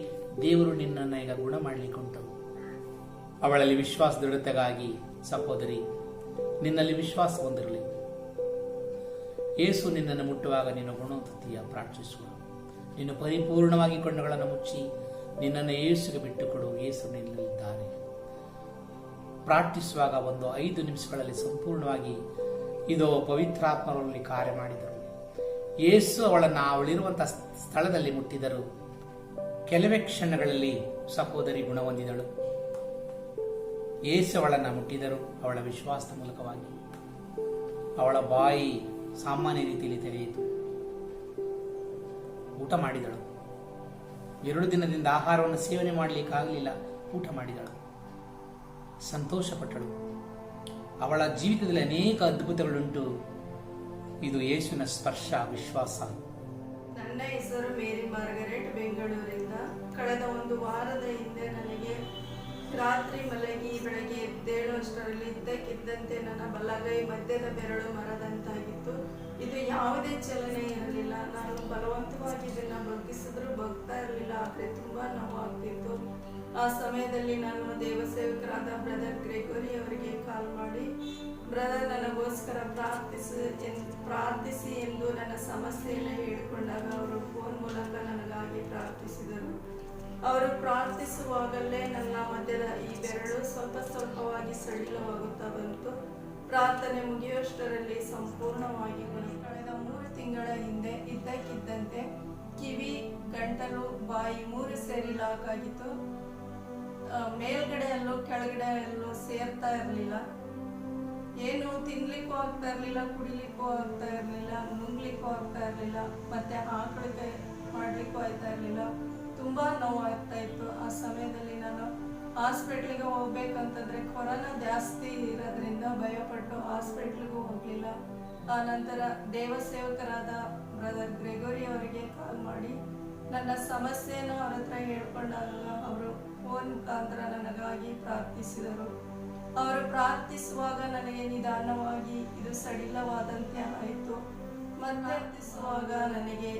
ದೇವರು ನಿನ್ನನ್ನು ಈಗ ಗುಣ ಮಾಡಲಿಕ್ಕೆ ಉಂಟು. ಅವಳಲ್ಲಿ ವಿಶ್ವಾಸ ದೃಢತೆಗಾಗಿ ಸಹೋದರಿ, ನಿನ್ನಲ್ಲಿ ವಿಶ್ವಾಸ ಹೊಂದಿರಲಿ. ಯೇಸು ನಿನ್ನನ್ನು ಮುಟ್ಟುವಾಗ ನೀನು ಗುಣೋತ್ತೀಯ ಪ್ರಾರ್ಥಿಸುವ. ನೀನು ಪರಿಪೂರ್ಣವಾಗಿ ಕಣ್ಣುಗಳನ್ನು ಮುಚ್ಚಿ ನಿನ್ನನ್ನು ಯೇಸುಗೆ ಬಿಟ್ಟುಕೊಡು. ಯೇಸು ನಿನ್ನಲ್ಲಿದ್ದಾನೆ. ಪ್ರಾರ್ಥಿಸುವಾಗ ಒಂದು 5 ನಿಮಿಷಗಳಲ್ಲಿ ಸಂಪೂರ್ಣವಾಗಿ ಇದು ಪವಿತ್ರಾತ್ಮರಲ್ಲಿ ಕಾರ್ಯ ಮಾಡಿದರು. ಯೇಸು ಅವಳಿರುವಂತಹ ಸ್ಥಳದಲ್ಲಿ ಮುಟ್ಟಿದರು. ಕೆಲವೇ ಕ್ಷಣಗಳಲ್ಲಿ ಸಹೋದರಿ ಗುಣ ಹೊಂದಿದಳು. ಯೇಸು ಅವಳನ್ನು ಮುಟ್ಟಿದರು. ಅವಳ ವಿಶ್ವಾಸದ ಮೂಲಕವಾಗಿ ಅವಳ ಬಾಯಿ ಸಾಮಾನ್ಯ ರೀತಿಯಲ್ಲಿ ತೆರೆಯಿತು. ಊಟ ಮಾಡಿದಳು. 2 ದಿನದಿಂದ ಆಹಾರವನ್ನು ಸೇವನೆ ಮಾಡಲಿಕ್ಕಾಗಲಿಲ್ಲ, ಊಟ ಮಾಡಿದಳು. ಸಂತೋಷಪಟ್ಟಳು. ಅವಳ ಜೀವಿತದಲ್ಲಿ ಅನೇಕ ಅದ್ಭುತಗಳುಂಟು. ಇದು ಯೇಸುವಿನ ಸ್ಪರ್ಶ, ವಿಶ್ವಾಸ.
ನನ್ನ ಹೆಸರು ಮೇರಿ ಮಾರ್ಗರೆಟ್, ಬೆಂಗಳೂರಿಂದ. ಕಳೆದ 1 ವಾರದ ಹಿಂದೆ ನನಗೆ ರಾತ್ರಿ ಮಲಗಿ ಬೆಳಗ್ಗೆ ಎದ್ದೇಳುವಷ್ಟರಲ್ಲಿ ಇದ್ದಕ್ಕಿದ್ದಂತೆ ನನ್ನ ಬಲಗೈ ಮಧ್ಯದ ಬೆರಳು ಮರದಂತಾಗಿತ್ತು. ಇದು ಯಾವುದೇ ಚಲನೆ ಇರಲಿಲ್ಲ. ನಾನು ಬಲವಂತವಾಗಿ ಇದನ್ನು ಬಗ್ಗಿಸಿದ್ರೂ ಬಗ್ತಾ ಇರಲಿಲ್ಲ, ಆದರೆ ತುಂಬಾ ನೋವಾಗ್ತಿತ್ತು. ಆ ಸಮಯದಲ್ಲಿ ನಾನು ದೇವಸೇವಕರಾದ ಬ್ರದರ್ ಗ್ರೆಗೋರಿ ಅವರಿಗೆ ಕಾಲ್ ಮಾಡಿ, ಬ್ರದರ್ ನನಗೋಸ್ಕರ ಪ್ರಾರ್ಥಿಸಿ ಎಂದು ನನ್ನ ಸಮಸ್ಯೆಯನ್ನು ಹೇಳಿಕೊಂಡಾಗ ಅವರು ಫೋನ್ ಮೂಲಕ ನನಗಾಗಿ ಪ್ರಾರ್ಥಿಸಿದರು. ಅವರು ಪ್ರಾರ್ಥಿಸುವಾಗಲೇ ನನ್ನ ಮಧ್ಯದ ಈ ಬೆರಳು ಸ್ವಲ್ಪ ಸ್ವಲ್ಪವಾಗಿ ಸಡಿಲವಾಗುತ್ತಾ ಬಂತು. ಪ್ರಾರ್ಥನೆ ಮುಗಿಯುವಷ್ಟರಲ್ಲಿ ಸಂಪೂರ್ಣವಾಗಿ ಕಳೆದ 3 ತಿಂಗಳ ಹಿಂದೆ ಇದ್ದಕ್ಕಿದ್ದಂತೆ ಕಿವಿ, ಗಂಟಲು, ಬಾಯಿ 3 ಸೇರಿ ಲಾಕ್ ಆಗಿತ್ತು. ಮೇಲ್ಗಡೆಯಲ್ಲೂ ಕೆಳಗಡೆಯಲ್ಲೂ ಸೇರ್ತಾ ಇರಲಿಲ್ಲ. ಏನು ತಿನ್ಲಿಕ್ಕೂ ಆಗ್ತಾ ಇರಲಿಲ್ಲ, ಕುಡಿಲಿಕ್ಕೂ ಆಗ್ತಾ ಇರಲಿಲ್ಲ, ನುಂಗ್ಲಿಕ್ಕೂ ಆಗ್ತಾ ಇರಲಿಲ್ಲ, ಮತ್ತೆ ಆಕಳಿಗೆ ಮಾಡ್ಲಿಕ್ಕೂ ಆಗ್ತಾ ಇರಲಿಲ್ಲ. ತುಂಬಾ ನೋವಾಗ್ತಾ ಇತ್ತು. ಆ ಸಮಯದಲ್ಲಿ ನಾನು ಹಾಸ್ಪಿಟ್ಲಿಗೆ ಹೋಗ್ಬೇಕಂತಂದ್ರೆ ಕೊರೋನಾ ಜಾಸ್ತಿ ಇರೋದ್ರಿಂದ ಭಯಪಟ್ಟು ಹಾಸ್ಪಿಟ್ಲಿಗೂ ಹೋಗ್ಲಿಲ್ಲ. ಆ ನಂತರ ದೇವಸೇವಕರಾದ ಬ್ರದರ್ ಗ್ರೆಗೋರಿ ಅವರಿಗೆ ಕಾಲ್ ಮಾಡಿ ನನ್ನ ಸಮಸ್ಯೆಯನ್ನು ಅವ್ರ ಹತ್ರ ಹೇಳ್ಕೊಂಡಾಗ ಅವರು ಫೋನ್ ಮುಖಾಂತರ ನನಗಾಗಿ ಪ್ರಾರ್ಥಿಸಿದರು. ಅವರು ಪ್ರಾರ್ಥಿಸುವಾಗ ನನಗೆ ನಿಧಾನವಾಗಿ ಇದು ಸಡಿಲವಾದಂತೆ ಆಯಿತು. ಮತ್ತೆ ಪ್ರಾರ್ಥಿಸುವಾಗ ನನಗೆ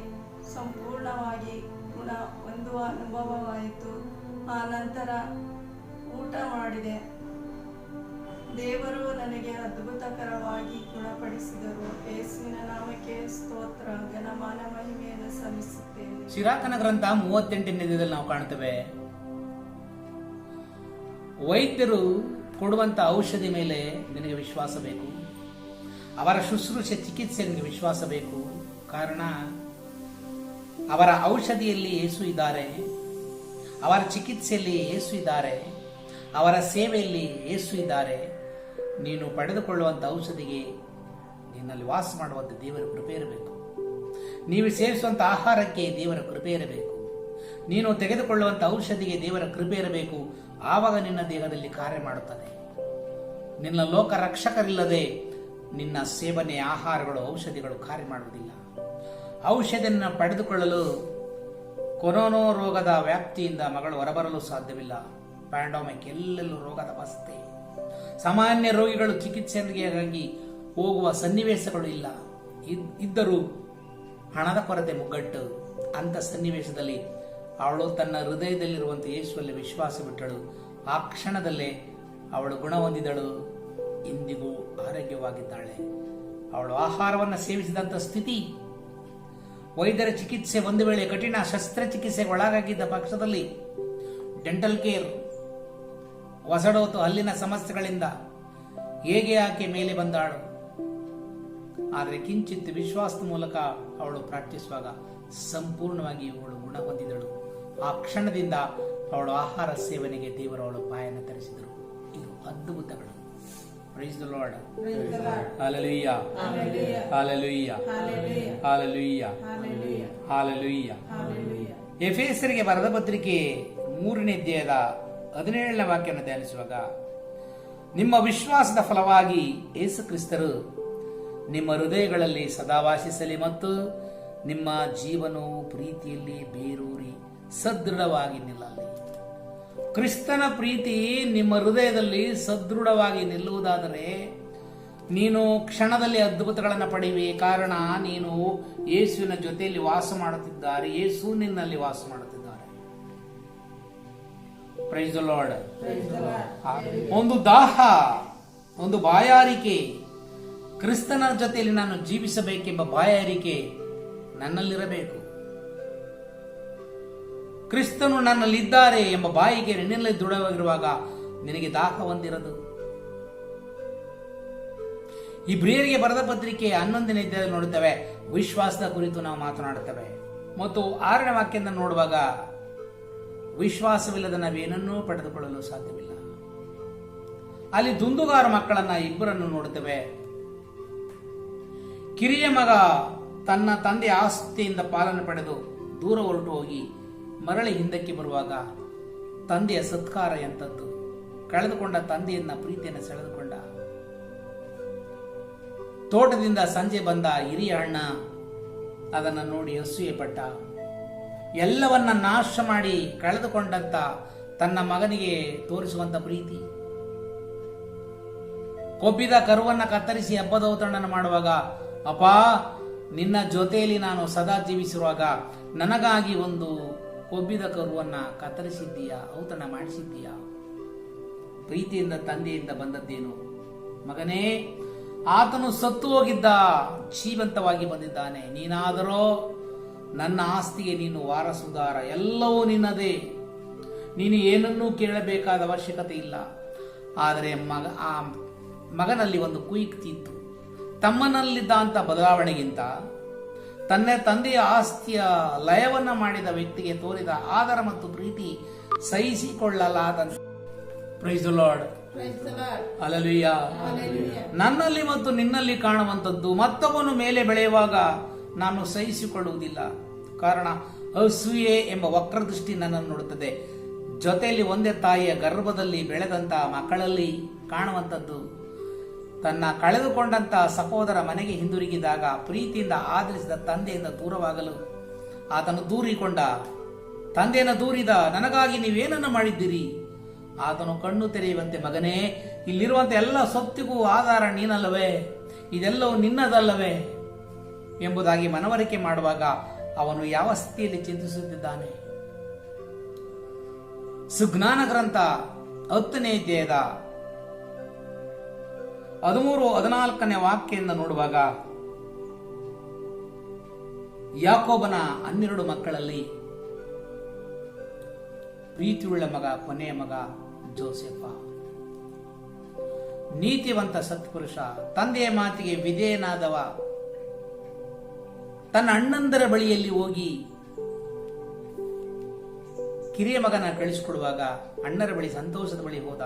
ಸಂಪೂರ್ಣವಾಗಿ ಗುಣ ಹೊಂದುವ ಅನುಭವವಾಯಿತು. ಆ ನಂತರ ಊಟ ಮಾಡಿದೆ. ದೇವರು ನನಗೆ ಅದ್ಭುತಕರವಾಗಿ ಗುಣಪಡಿಸಿದರು. ಯೇಸುವಿನ ನಾಮಕ್ಕೆ ಸ್ತೋತ್ರ, ಘನಮಾನ ಮಹಿಮೆಯನ್ನು ಸಲ್ಲಿಸುತ್ತೇನೆ.
ಸಿರಾಕನ ಗ್ರಂಥ 38ನೇದಲ್ಲಿ ನಾವು ಕಾಣ್ತೇವೆ, ವೈದ್ಯರು ಕೊಡುವಂತ ಔಷಧಿ ಮೇಲೆ ನಿನಗೆ ವಿಶ್ವಾಸ ಬೇಕು, ಅವರ ಶುಶ್ರೂಷೆ ಚಿಕಿತ್ಸೆ ನಿನಗೆ ವಿಶ್ವಾಸ ಬೇಕು. ಕಾರಣ ಅವರ ಔಷಧಿಯಲ್ಲಿ ಯೇಸು ಇದ್ದಾರೆ, ಅವರ ಚಿಕಿತ್ಸೆಯಲ್ಲಿ ಯೇಸು ಇದ್ದಾರೆ, ಅವರ ಸೇವೆಯಲ್ಲಿ ಯೇಸು ಇದ್ದಾರೆ. ನೀನು ಪಡೆದುಕೊಳ್ಳುವಂಥ ಔಷಧಿಗೆ ನಿನ್ನಲ್ಲಿ ವಾಸ ಮಾಡುವಂಥ ದೇವರ ಕೃಪೆ ಇರಬೇಕು. ನೀವು ಸೇವಿಸುವಂಥ ಆಹಾರಕ್ಕೆ ದೇವರ ಕೃಪೆ ಇರಬೇಕು. ನೀನು ತೆಗೆದುಕೊಳ್ಳುವಂಥ ಔಷಧಿಗೆ ದೇವರ ಕೃಪೆ ಇರಬೇಕು. ಆವಾಗ ನಿನ್ನ ದೇಹದಲ್ಲಿ ಕಾರ್ಯ ಮಾಡುತ್ತದೆ. ನಿನ್ನ ಲೋಕ ರಕ್ಷಕರಿಲ್ಲದೆ ನಿನ್ನ ಸೇವನೆ, ಆಹಾರಗಳು, ಔಷಧಿಗಳು ಕಾರ್ಯ ಮಾಡುವುದಿಲ್ಲ. ಔಷಧಿಯನ್ನು ಪಡೆದುಕೊಳ್ಳಲು ಕೊರೋನಾ ರೋಗದ ವ್ಯಾಪ್ತಿಯಿಂದ ಮಗಳು ಹೊರಬರಲು ಸಾಧ್ಯವಿಲ್ಲ. ಪ್ಯಾಂಡಮಿಕ್, ಎಲ್ಲೆಲ್ಲೂ ರೋಗದ ಅವಸ್ಥೆ. ಸಾಮಾನ್ಯ ರೋಗಿಗಳು ಚಿಕಿತ್ಸೆಗಾಗಿ ಹೋಗುವ ಸನ್ನಿವೇಶಗಳು ಇಲ್ಲ. ಇದ್ದರೂ ಹಣದ ಕೊರತೆ ಮುಗ್ಗಟ್ಟು. ಅಂತ ಸನ್ನಿವೇಶದಲ್ಲಿ ಅವಳು ತನ್ನ ಹೃದಯದಲ್ಲಿರುವಂಥ ಯೇಸುವಲ್ಲಿ ವಿಶ್ವಾಸ ಬಿಟ್ಟಳು. ಆ ಕ್ಷಣದಲ್ಲೇ ಅವಳು ಗುಣ ಹೊಂದಿದಳು. ಇಂದಿಗೂ ಆರೋಗ್ಯವಾಗಿದ್ದಾಳೆ. ಅವಳು ಆಹಾರವನ್ನು ಸೇವಿಸಿದಂಥ ಸ್ಥಿತಿ, ವೈದ್ಯರ ಚಿಕಿತ್ಸೆ ಒಂದು ವೇಳೆ ಕಠಿಣ ಶಸ್ತ್ರಚಿಕಿತ್ಸೆಗೆ ಒಳಗಾಗಿದ್ದ ಪಕ್ಷದಲ್ಲಿ ಡೆಂಟಲ್ ಕೇರ್, ಹೊಸಡೋತು ಹಲ್ಲಿನ ಸಮಸ್ಯೆಗಳಿಂದ ಹೇಗೆ ಆಕೆ ಮೇಲೆ ಬಂದಾಳು. ಆದರೆ ಕಿಂಚಿತ್ ವಿಶ್ವಾಸದ ಮೂಲಕ ಅವಳು ಪ್ರಾರ್ಥಿಸುವಾಗ ಸಂಪೂರ್ಣವಾಗಿ ಅವಳು ಗುಣ ಹೊಂದಿದಳು. ಆ ಕ್ಷಣದಿಂದ ಅವಳು ಆಹಾರ ಸೇವನೆಗೆ ದೇವರು ಅವಳ ಬಾಯನ್ನು ತೆರೆಸಿದರು. ಇದು ಅದ್ಭುತಗಳು. Praise the lord. Hallelujah, hallelujah, hallelujah, hallelujah. ಎಫೆಸರಿಗೆ ಬರೆದ ಪತ್ರಿಕೆ 3ನೇ ಅಧ್ಯಾಯದ 17ನೇ ವಾಕ್ಯವನ್ನು ಧ್ಯಾನಿಸುವಾಗ, ನಿಮ್ಮ ವಿಶ್ವಾಸದ ಫಲವಾಗಿ ಯೇಸು ಕ್ರಿಸ್ತರು ನಿಮ್ಮ ಹೃದಯಗಳಲ್ಲಿ ಸದಾ ವಾಸಿಸಲಿ ಮತ್ತು ನಿಮ್ಮ ಜೀವನವು ಪ್ರೀತಿಯಲ್ಲಿ ಬೇರೂರಿ ಸದೃಢವಾಗಿ ನಿಲ್ಲಲಿ. ಕ್ರಿಸ್ತನ ಪ್ರೀತಿ ನಿಮ್ಮ ಹೃದಯದಲ್ಲಿ ಸದೃಢವಾಗಿ ನಿಲ್ಲುವುದಾದರೆ ನೀನು ಕ್ಷಣದಲ್ಲಿ ಅದ್ಭುತಗಳನ್ನು ಪಡೆಯುವೆ. ಕಾರಣ ನೀನು ಯೇಸುವಿನ ಜೊತೆಯಲ್ಲಿ ವಾಸ ಮಾಡುತ್ತಿದ್ದಾರೆ, ಯೇಸು ನಿನ್ನಲ್ಲಿ ವಾಸ ಮಾಡುತ್ತಿದ್ದಾರೆ. Praise the lord. ಒಂದು ದಾಹ, ಒಂದು ಬಾಯಾರಿಕೆ, ಕ್ರಿಸ್ತನ ಜೊತೆಯಲ್ಲಿ ನಾನು ಜೀವಿಸಬೇಕೆಂಬ ಬಾಯಾರಿಕೆ ನನ್ನಲ್ಲಿರಬೇಕು. ಕ್ರಿಸ್ತನು ನನ್ನಲ್ಲಿದ್ದಾರೆ ಎಂಬ ಬಾಯಿಗೆ ನಿನ್ನಲ್ಲಿ ದೃಢವಾಗಿರುವಾಗ ನಿನಗೆ ದಾಹ ಹೊಂದಿರದು. ಇಬ್ರಿಯರಿಗೆ ಬರೆದ ಪತ್ರಿಕೆ 11ನೇ ಅಧ್ಯಾಯದಲ್ಲಿ ನೋಡುತ್ತೇವೆ, ವಿಶ್ವಾಸದ ಕುರಿತು ನಾವು ಮಾತನಾಡುತ್ತೇವೆ. ಮತ್ತು 6ನೇ ವಾಕ್ಯದಿಂದ ನೋಡುವಾಗ, ವಿಶ್ವಾಸವಿಲ್ಲದ ನಾವೇನನ್ನೂ ಪಡೆದುಕೊಳ್ಳಲು ಸಾಧ್ಯವಿಲ್ಲ. ಅಲ್ಲಿ ದುಂದುಗಾರ ಮಕ್ಕಳನ್ನ ಇಬ್ಬರನ್ನು ನೋಡುತ್ತೇವೆ. ಕಿರಿಯ ಮಗ ತನ್ನ ತಂದೆಯ ಆಸ್ತಿಯಿಂದ ಪಾಲನೆ ಪಡೆದು ದೂರ ಹೊರಟು ಹೋಗಿ ಮರಳಿ ಹಿಂದಕ್ಕೆ ಬರುವಾಗ ತಂದೆಯ ಸತ್ಕಾರ ಎಂಥದ್ದು. ಕಳೆದುಕೊಂಡ ತಂದೆಯನ್ನ ಪ್ರೀತಿಯನ್ನು ಸೆಳೆದುಕೊಂಡ. ತೋಟದಿಂದ ಸಂಜೆ ಬಂದ ಹಿರಿಯ ಅಣ್ಣ ಅದನ್ನು ನೋಡಿ ಅಸೂಯೆ ಪಟ್ಟ. ಎಲ್ಲವನ್ನ ನಾಶ ಮಾಡಿ ಕಳೆದುಕೊಂಡಂತ ತನ್ನ ಮಗನಿಗೆ ತೋರಿಸುವಂತ ಪ್ರೀತಿ. ಕೊಬ್ಬಿದ ಕರುವನ್ನ ಕತ್ತರಿಸಿ ಹಬ್ಬದ ಔತಣನ ಮಾಡುವಾಗ, ಅಪ್ಪ ನಿನ್ನ ಜೊತೆಯಲ್ಲಿ ನಾನು ಸದಾ ಜೀವಿಸಿರುವಾಗ ನನಗಾಗಿ ಒಂದು ಕೊಬ್ಬಿದ ಕರುವನ್ನ ಕತ್ತರಿಸಿದ್ದೀಯಾ, ಔತಣ ಮಾಡಿಸಿದ್ದೀಯಾ? ಪ್ರೀತಿಯಿಂದ ತಂದೆಯಿಂದ ಬಂದದ್ದೇನು? ಮಗನೇ, ಆತನು ಸತ್ತು ಹೋಗಿದ್ದ, ಜೀವಂತವಾಗಿ ಬಂದಿದ್ದಾನೆ. ನೀನಾದರೋ ನನ್ನ ಆಸ್ತಿಗೆ ನೀನು ವಾರಸುದಾರ, ಎಲ್ಲವೂ ನಿನ್ನದೇ. ನೀನು ಏನನ್ನೂ ಕೇಳಬೇಕಾದ ಅವಶ್ಯಕತೆ ಇಲ್ಲ. ಆದರೆ ಆ ಮಗನಲ್ಲಿ ಒಂದು ಕುಯುಕ್ತಿ ಇತ್ತು. ತಮ್ಮನಲ್ಲಿದ್ದಂಥ ಬದಲಾವಣೆಗಿಂತ ತನ್ನ ತಂದೆಯ ಆಸ್ತಿಯ ಲಯವನ್ನ ಮಾಡಿದ ವ್ಯಕ್ತಿಗೆ ತೋರಿದ ಆದರ ಮತ್ತು ಪ್ರೀತಿ ಸಹಿಸಿಕೊಳ್ಳಲಾದ. Praise the lord. ಹಲ್ಲೆಲೂಯಾ. ನನ್ನಲ್ಲಿ ಮತ್ತು ನಿನ್ನಲ್ಲಿ ಕಾಣುವಂಥದ್ದು ಮತ್ತೊಬ್ಬನು ಮೇಲೆ ಬೆಳೆಯುವಾಗ ನಾನು ಸಹಿಸಿಕೊಳ್ಳುವುದಿಲ್ಲ. ಕಾರಣ ಅಸೂಯೆ ಎಂಬ ವಕ್ರದೃಷ್ಟಿ ನನ್ನನ್ನು ನೋಡುತ್ತದೆ. ಜೊತೆಯಲ್ಲಿ ಒಂದೇ ತಾಯಿಯ ಗರ್ಭದಲ್ಲಿ ಬೆಳೆದಂತಹ ಮಕ್ಕಳಲ್ಲಿ ಕಾಣುವಂಥದ್ದು. ತನ್ನ ಕಳೆದುಕೊಂಡಂತ ಸಹೋದರ ಮನೆಗೆ ಹಿಂದಿರುಗಿದಾಗ ಪ್ರೀತಿಯಿಂದ ಆದರಿಸಿದ ತಂದೆಯಿಂದ ದೂರವಾಗಲು ಆತನು ದೂರಿಕೊಂಡ. ತಂದೆಯನ್ನು ದೂರಿದ, ನನಗಾಗಿ ನೀವೇನನ್ನು ಮಾಡಿದ್ದೀರಿ? ಆತನು ಕಣ್ಣು ತೆರೆಯುವಂತೆ, ಮಗನೇ, ಇಲ್ಲಿರುವಂತೆ ಎಲ್ಲ ಸೊತ್ತಿಗೂ ಆಧಾರ ನೀನಲ್ಲವೇ? ಇದೆಲ್ಲವೂ ನಿನ್ನದಲ್ಲವೇ ಎಂಬುದಾಗಿ ಮನವರಿಕೆ ಮಾಡುವಾಗ ಅವನು ಯಾವ ಸ್ಥಿತಿಯಲ್ಲಿ ಚಿಂತಿಸುತ್ತಿದ್ದಾನೆ? ಸುಜ್ಞಾನ ಗ್ರಂಥ 10ನೇ ಅಧ್ಯಾಯದ 13-14 ವಾಕ್ಯದಿಂದ ನೋಡುವಾಗ, ಯಾಕೋಬನ 12 ಮಕ್ಕಳಲ್ಲಿ ಪ್ರೀತಿಯುಳ್ಳ ಮಗ, ಕೊನೆಯ ಮಗ ಜೋಸೆಫ. ನೀತಿವಂತ ಸತ್ಪುರುಷ, ತಂದೆಯ ಮಾತಿಗೆ ವಿಧೇಯನಾದವ. ತನ್ನ ಅಣ್ಣಂದರ ಬಳಿಯಲ್ಲಿ ಹೋಗಿ ಕಿರಿಯ ಮಗನ ಕಳಿಸಿಕೊಡುವಾಗ ಅಣ್ಣರ ಬಳಿ, ಸಂತೋಷದ ಬಳಿ ಹೋದ.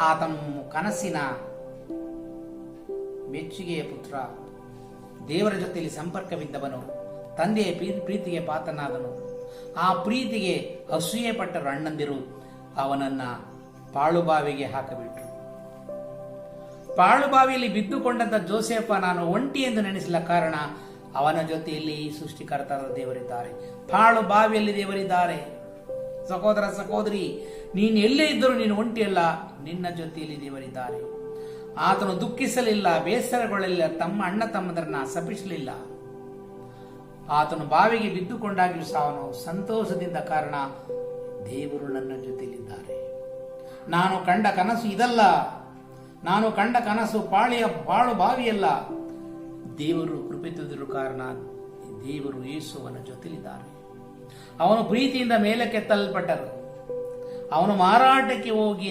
ಆತನು ಕನಸಿನ ಮೆಚ್ಚುಗೆಯ ಪುತ್ರ, ದೇವರ ಜೊತೆಯಲ್ಲಿ ಸಂಪರ್ಕವಿದ್ದವನು, ತಂದೆಯ ಪ್ರೀತಿಗೆ ಪಾತ್ರನಾದನು. ಆ ಪ್ರೀತಿಗೆ ಅಸೂಯೆ ಪಟ್ಟರು ಅಣ್ಣಂದಿರು. ಅವನನ್ನ ಪಾಳುಬಾವಿಗೆ ಹಾಕಬಿಟ್ರು. ಪಾಳುಬಾವಿಯಲ್ಲಿ ಬಿದ್ದುಕೊಂಡಂತ ಜೋಸೆಫ ನಾನು ಒಂಟಿ ಎಂದು ನೆನೆಸಲ ಕಾರಣ ಅವನ ಜೊತೆಯಲ್ಲಿ ಸೃಷ್ಟಿಕರ್ತರ ದೇವರಿದ್ದಾರೆ, ಪಾಳುಬಾವಿಯಲ್ಲಿ ದೇವರಿದ್ದಾರೆ. ಸಹೋದರ ಸಹೋದರಿ, ನೀನು ಎಲ್ಲೇ ಇದ್ದರೂ ನೀನು ಒಂಟಿಯಲ್ಲ, ನಿನ್ನ ಜೊತೆಯಲ್ಲಿ ದೇವರಿದ್ದಾರೆ. ಆತನು ದುಃಖಿಸಲಿಲ್ಲ, ಬೇಸರಗೊಳ್ಳಲಿಲ್ಲ, ತಮ್ಮ ಅಣ್ಣ ತಮ್ಮದರನ್ನ ಶಪಿಸಲಿಲ್ಲ. ಆತನು ಬಾವಿಗೆ ಬಿದ್ದುಕೊಂಡಾಗಿಯೂ ಸಹ ಅವನು ಸಂತೋಷದಿಂದ, ಕಾರಣ ದೇವರು ನನ್ನ ಜೊತೆಯಲ್ಲಿದ್ದಾರೆ. ನಾನು ಕಂಡ ಕನಸು ಇದಲ್ಲ, ನಾನು ಕಂಡ ಕನಸು ಬಾಳು ಬಾವಿಯಲ್ಲ. ದೇವರು ಕೃಪೆ ತೋರಿರುವ ಕಾರಣ ದೇವರು ಯೇಸುವನ ಜೊತೆಯಲ್ಲಿದ್ದಾರೆ. ಅವನು ಪ್ರೀತಿಯಿಂದ ಮೇಲೆ ಕೆತ್ತಲ್ಪಟ್ಟರು. ಅವನು ಮಾರಾಟಕ್ಕೆ ಹೋಗಿ